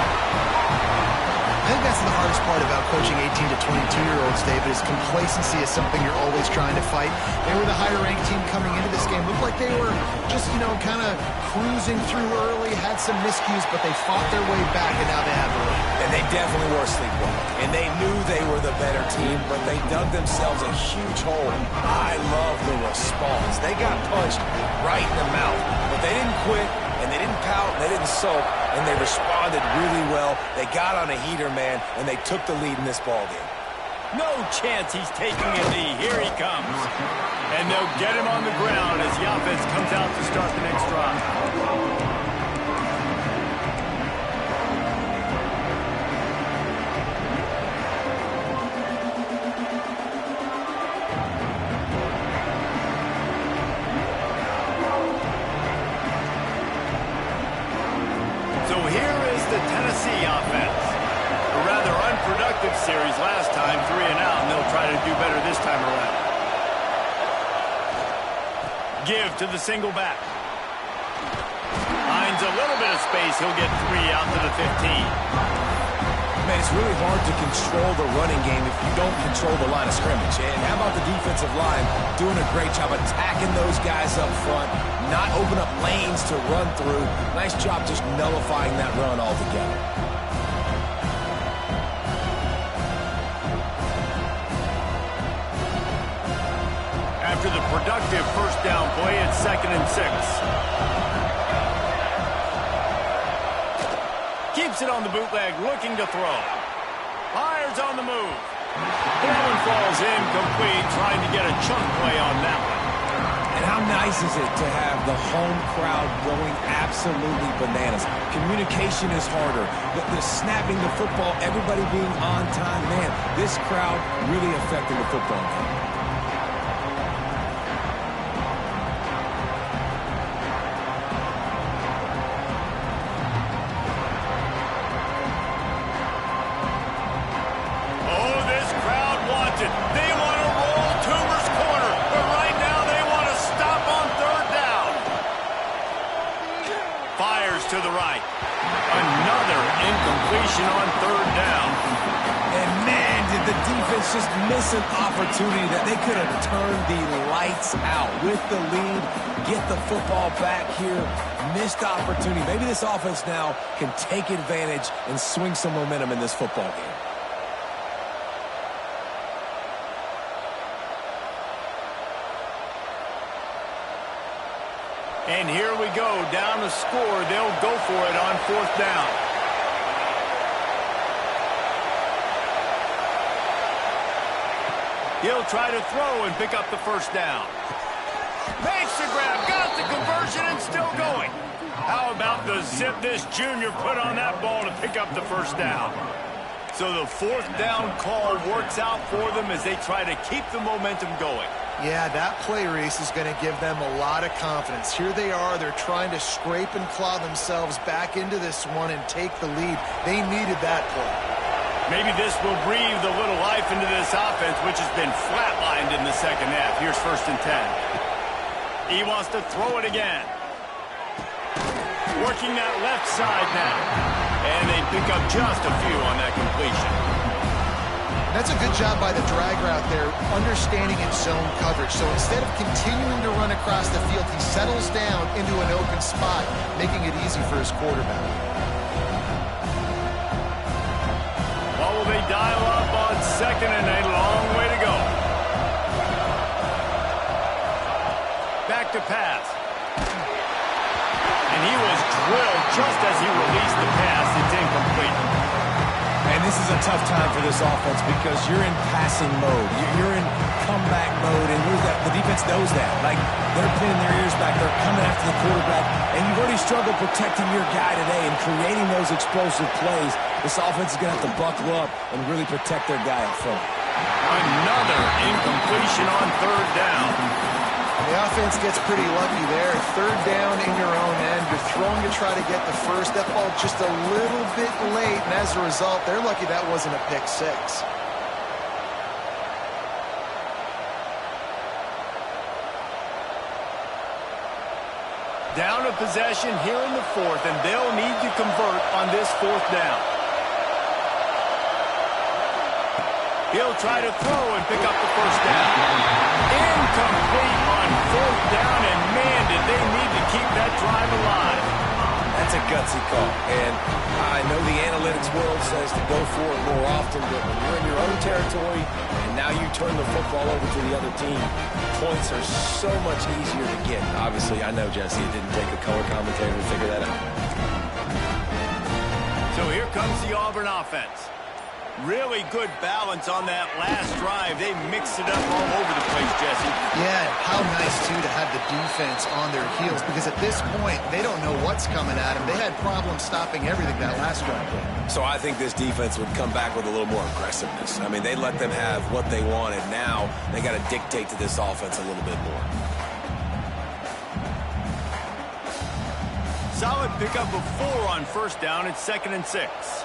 Speaker 2: I think that's the hardest part about coaching 18 to 22-year-olds, David, is complacency is something you're always trying to fight. They were the higher-ranked team coming into this game. Looked like they were just, kind of cruising through early, had some miscues, but they fought their way back, and now they have the lead.
Speaker 3: And they definitely were sleepwalking. And they knew they were the better team, but they dug themselves a huge hole. I love the response. They got punched right in the mouth, but they didn't quit, and they didn't pout, and they didn't sulk, and they responded really well. They got on a heater, man, and they took the lead in this ballgame.
Speaker 1: No chance he's taking a knee. Here he comes. And they'll get him on the ground as the offense comes out to start the next drive. Give to the single back. Finds a little bit of space. He'll get 3 out to the 15.
Speaker 3: Man, it's really hard to control the running game if you don't control the line of scrimmage. And how about the defensive line doing a great job attacking those guys up front, not open up lanes to run through. Nice job just nullifying that run altogether.
Speaker 1: After the productive first down play, it's 2nd and 6. Keeps it on the bootleg, looking to throw. Fires on the move. That one falls incomplete, trying to get a chunk play on that one.
Speaker 3: And how nice is it to have the home crowd going absolutely bananas? Communication is harder. The snapping the football, everybody being on time. Man, this crowd really affecting the football game.
Speaker 1: To the right. Another incompletion on 3rd down.
Speaker 3: And man, did the defense just miss an opportunity that they could have turned the lights out with the lead, get the football back here. Missed opportunity. Maybe this offense now can take advantage and swing some momentum in this football game.
Speaker 1: And here we go, down to score. They'll go for it on 4th down. He'll try to throw and pick up the 1st down. Makes the grab, got the conversion, and still going. How about the zip this junior put on that ball to pick up the 1st down? So the 4th down call works out for them as they try to keep the momentum going.
Speaker 2: Yeah, that play race is going to give them a lot of confidence. Here they are. They're trying to scrape and claw themselves back into this one and take the lead. They needed that play.
Speaker 1: Maybe this will breathe a little life into this offense, which has been flatlined in the 2nd half. Here's 1st and 10. He wants to throw it again. Working that left side now. And they pick up just a few on that completion.
Speaker 2: That's a good job by the drag route there, understanding its zone coverage. So instead of continuing to run across the field, he settles down into an open spot, making it easy for his quarterback.
Speaker 1: Well, will they dial up on 2nd and a long way to go? Back to pass. And he was drilled just as he released the pass. It's incomplete.
Speaker 3: And this is a tough time for this offense because you're in passing mode. You're in comeback mode, and the defense knows that. Like, they're pinning their ears back. They're coming after the quarterback, and you've already struggled protecting your guy today and creating those explosive plays. This offense is going to have to buckle up and really protect their guy up front.
Speaker 1: Another incompletion on 3rd down.
Speaker 2: The offense gets pretty lucky there. 3rd down in your own end. You're throwing to try to get the first. That ball just a little bit late, and as a result, they're lucky that wasn't a pick 6.
Speaker 1: Down to possession here in the 4th, and they'll need to convert on this 4th down. He'll try to throw and pick up the 1st down. Incomplete on 4th down, and man, did they need to keep that drive alive.
Speaker 3: That's a gutsy call, and I know the analytics world says to go for it more often, but when you're in your own territory and now you turn the football over to the other team, points are so much easier to get. Obviously, I know, Jesse, it didn't take a color commentator to figure that out.
Speaker 1: So here comes the Auburn offense. Really good balance on that last drive. They mixed it up all over the place, Jesse.
Speaker 2: Yeah, how nice, too, to have the defense on their heels, because at this point, they don't know what's coming at them. They had problems stopping everything that last drive.
Speaker 3: So I think this defense would come back with a little more aggressiveness. I mean, they let them have what they wanted. Now they got to dictate to this offense a little bit more.
Speaker 1: Solid pickup of 4 on 1st down. It's 2nd and 6.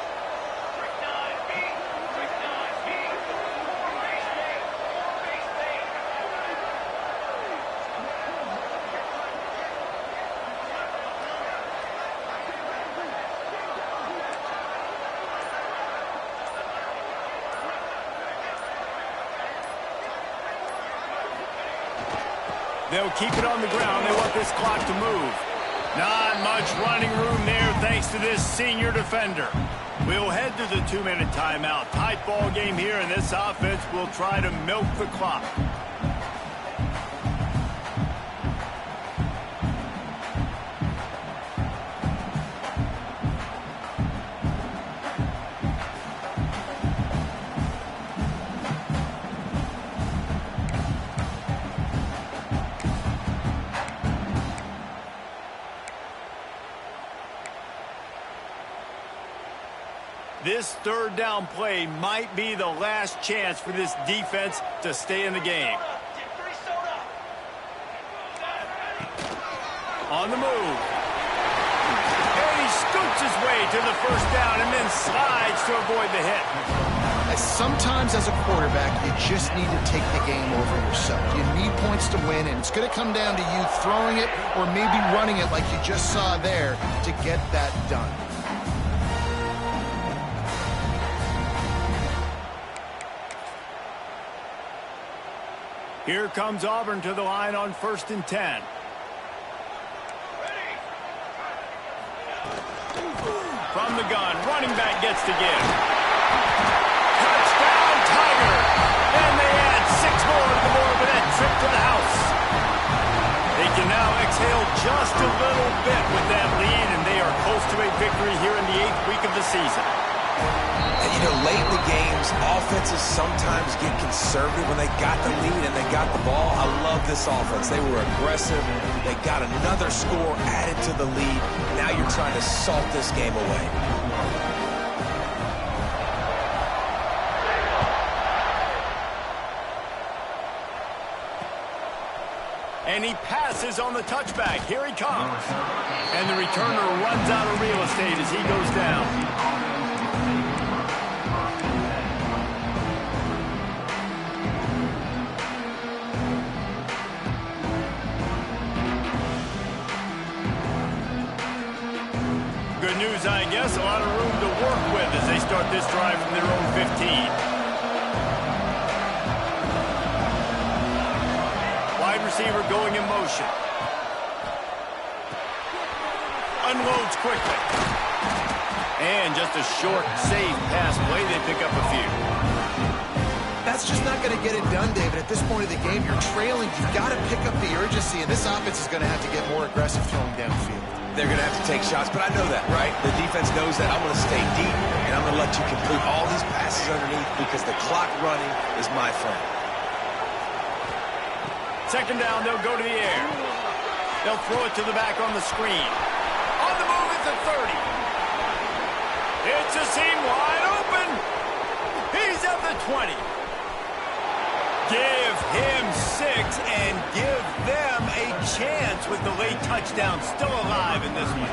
Speaker 1: They'll keep it on the ground. They want this clock to move. Not much running room there thanks to this senior defender. We'll head to the 2-minute timeout. Tight ball game here, and this offense will try to milk the clock. This third down play might be the last chance for this defense to stay in the game. On the move. And he scoots his way to the first down and then slides to avoid the hit.
Speaker 2: Sometimes as a quarterback, you just need to take the game over yourself. You need points to win, and it's going to come down to you throwing it or maybe running it like you just saw there to get that done.
Speaker 1: Here comes Auburn to the line on 1st and 10. From the gun, running back gets to give. Touchdown, Tiger! And they add 6 more to the board with that trip to the house. They can now exhale just a little bit with that lead, and they are close to a victory here in the 8th week of the season.
Speaker 3: And, you know, late in the games, offenses sometimes get conservative when they got the lead and they got the ball. I love this offense. They were aggressive. They got another score added to the lead. Now you're trying to salt this game away.
Speaker 1: And he passes on the touchback. Here he comes. And the returner runs out of real estate as he goes down. Good news, I guess. A lot of room to work with as they start this drive from their own 15. Wide receiver going in motion. Unloads quickly. And just a short, safe pass play. They pick up a few.
Speaker 2: That's just not going to get it done, David. At this point of the game, you're trailing. You've got to pick up the urgency, and this offense is going to have to get more aggressive throwing downfield.
Speaker 3: They're going to have to take shots, but I know that, right? The defense knows that. I'm going to stay deep, and I'm going to let you complete all these passes underneath because the clock running is my friend.
Speaker 1: Second down, they'll go to the air. They'll throw it to the back on the screen. On the move at the 30. It's a seam wide open. He's at the 20. Give him 6 and give them a chance with the late touchdown still alive in this one.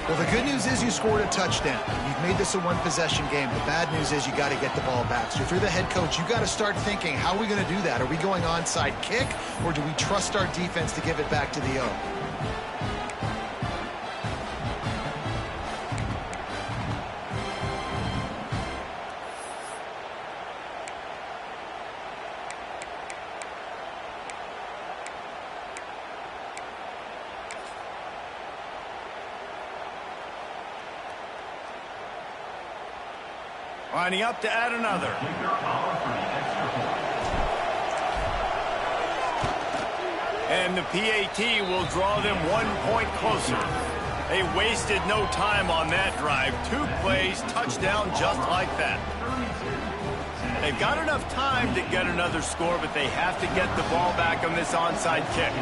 Speaker 2: Well, the good news is you scored a touchdown. You've made this a one-possession game. The bad news is you got to get the ball back. So if you're the head coach, you got to start thinking, how are we going to do that? Are we going onside kick, or do we trust our defense to give it back to the O?
Speaker 1: Lining up to add another. And the PAT will draw them 1 point closer. They wasted no time on that drive. 2 plays, touchdown just like that. They've got enough time to get another score, but they have to get the ball back on this onside kick.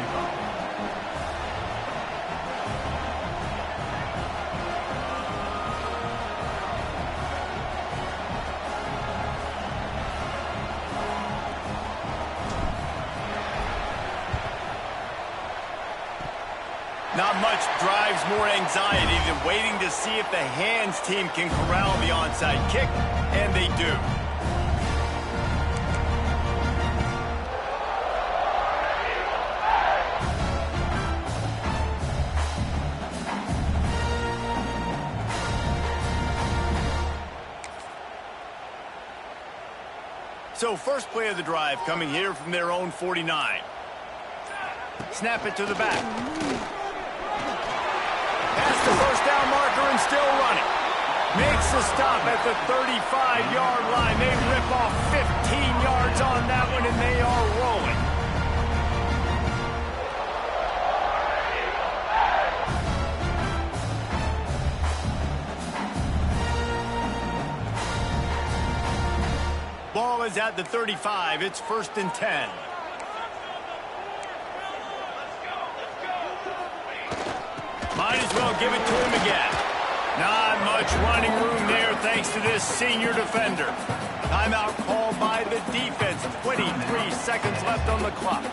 Speaker 1: Not much drives more anxiety than waiting to see if the hands team can corral the onside kick, and they do. So first play of the drive coming here from their own 49. Snap it to the back. Past the first down marker and still running. Makes the stop at the 35-yard line. They rip off 15 yards on that one, and they are rolling. Ball is at the 35. It's 1st and 10. Might as well give it to him again. Not much running room there thanks to this senior defender. Timeout called by the defense. 23 seconds left on the clock.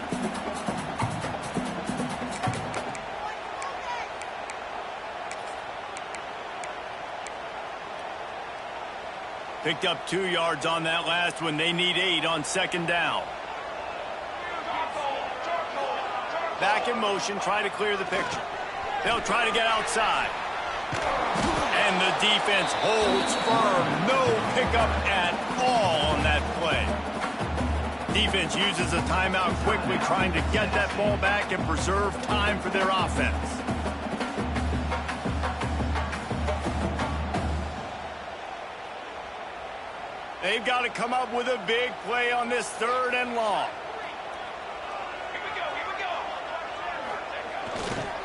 Speaker 1: Picked up 2 yards on that last one. They need 8 on 2nd down. Back in motion, try to clear the picture. They'll try to get outside. And the defense holds firm. No pickup at all on that play. Defense uses a timeout quickly, trying to get that ball back and preserve time for their offense. They've got to come up with a big play on this 3rd and long.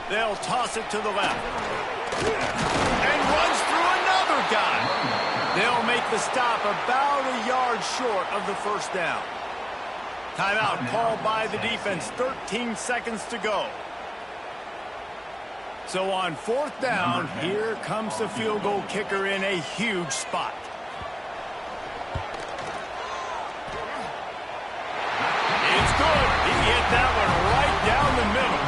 Speaker 1: They'll toss it to the left. And runs through another guy. They'll make the stop about a yard short of the 1st down. Timeout called by the defense. 13 seconds to go. So on 4th down, here comes the field goal kicker in a huge spot. It's good. He hit that one right down the middle.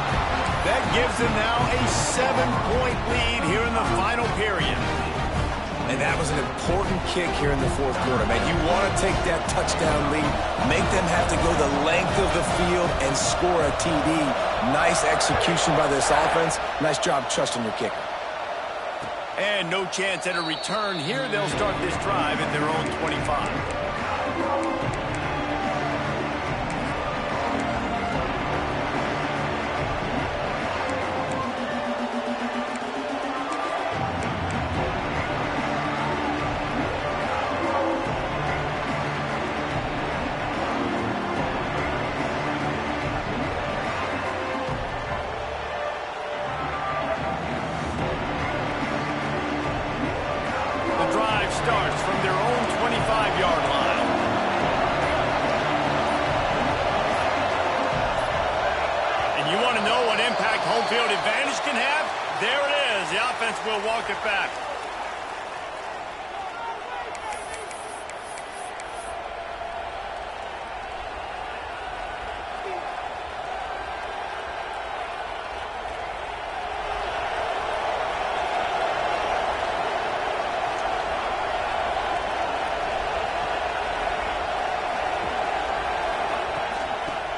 Speaker 1: That gives them now a 7-point lead here in the final period.
Speaker 3: And that was an important kick here in the 4th quarter, man. You want to take that touchdown lead, make them have to go the length of the field and score a TD. Nice execution by this offense. Nice job trusting your kicker.
Speaker 1: And no chance at a return here. They'll start this drive at their own 25. Starts from their own 25-yard line. And you want to know what impact home field advantage can have? There it is. The offense will walk it back.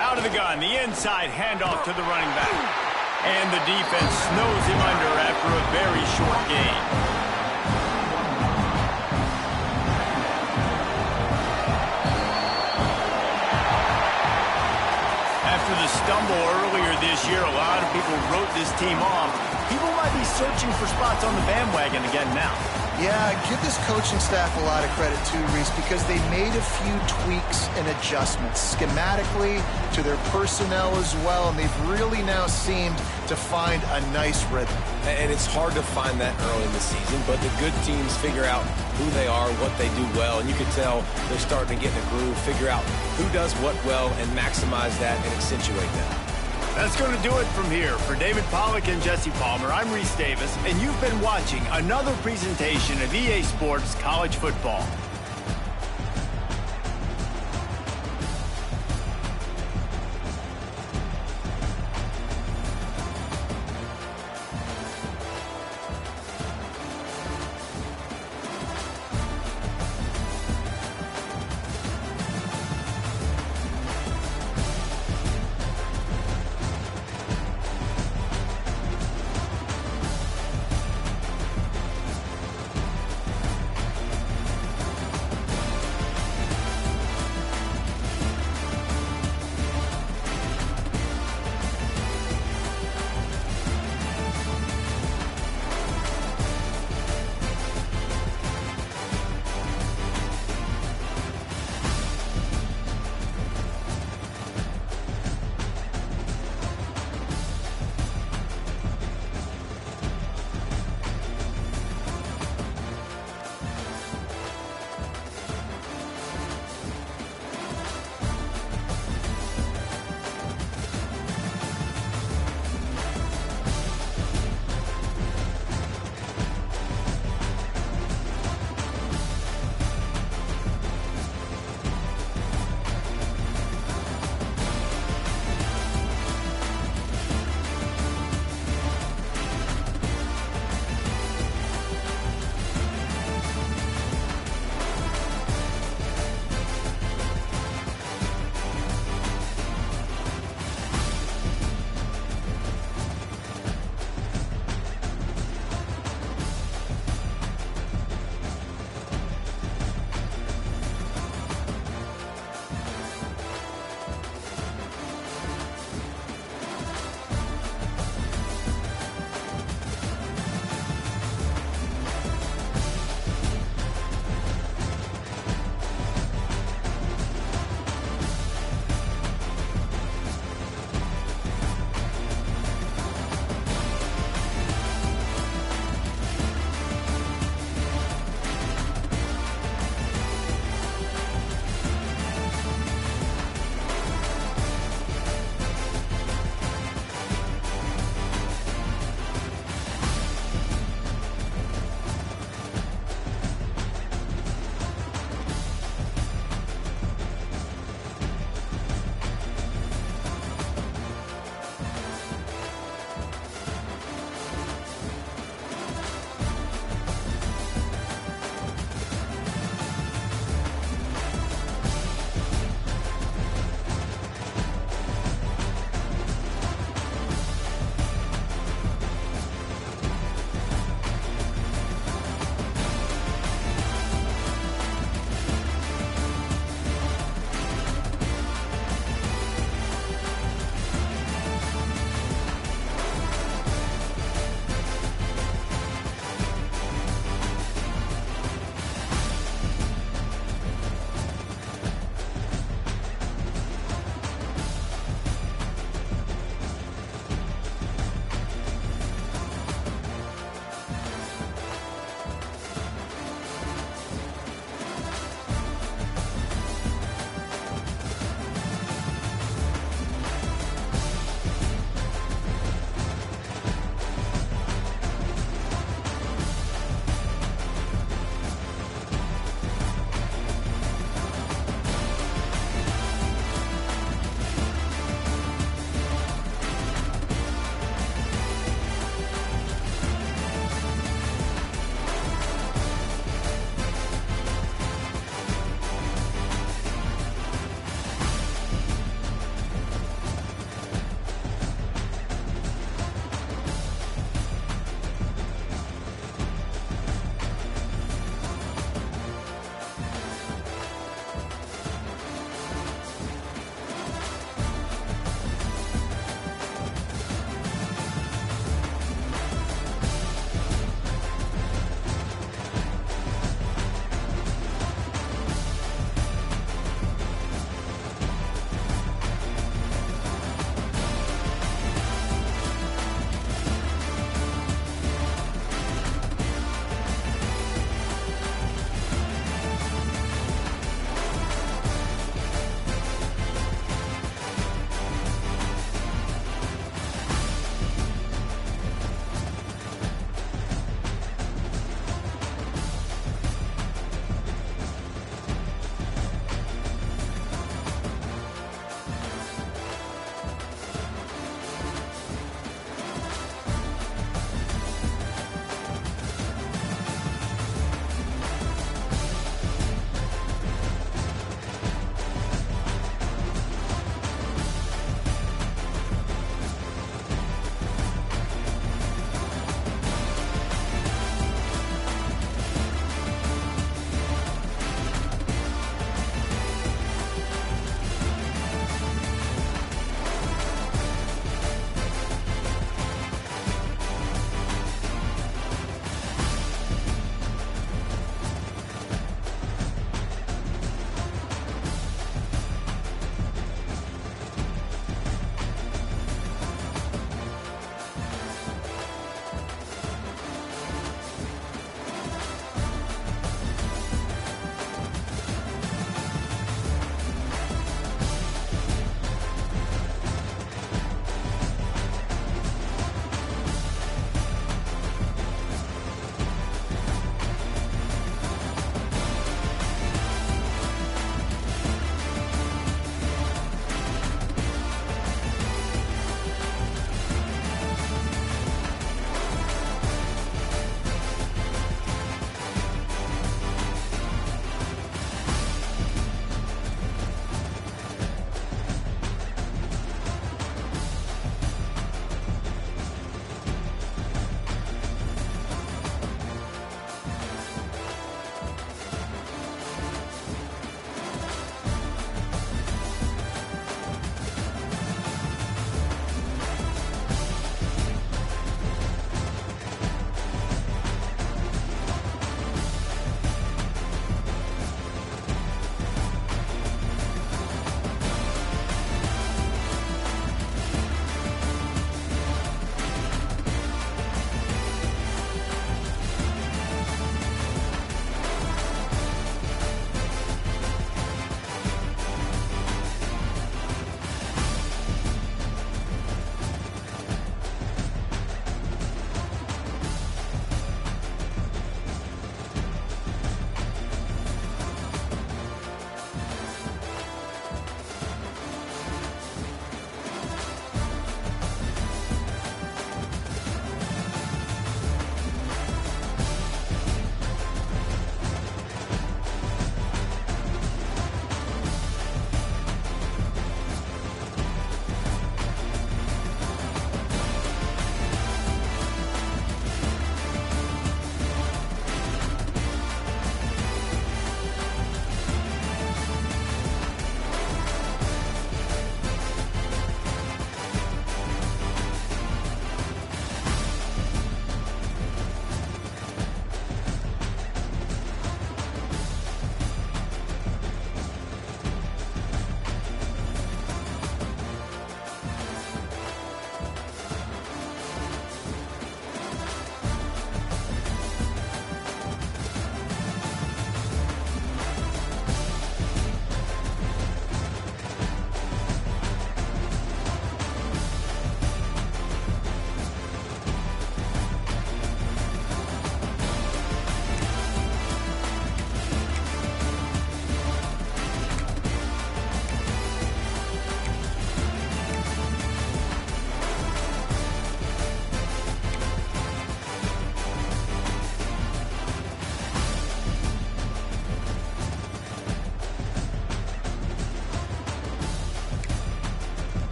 Speaker 1: Out of the gun, the inside handoff to the running back. And the defense snows him under after a very short gain. After the stumble earlier this year, a lot of people wrote this team off. People might be searching for spots on the bandwagon again now.
Speaker 2: Yeah, give this coaching staff a lot of credit too, Reese, because they made a few tweaks and adjustments schematically to their personnel as well, and they've really now seemed to find a nice rhythm.
Speaker 3: And it's hard to find that early in the season, but the good teams figure out who they are, what they do well, and you can tell they're starting to get in a groove, figure out who does what well, and maximize that and accentuate that.
Speaker 1: That's going to do it from here. For David Pollack and Jesse Palmer, I'm Reese Davis, and you've been watching another presentation of EA Sports College Football.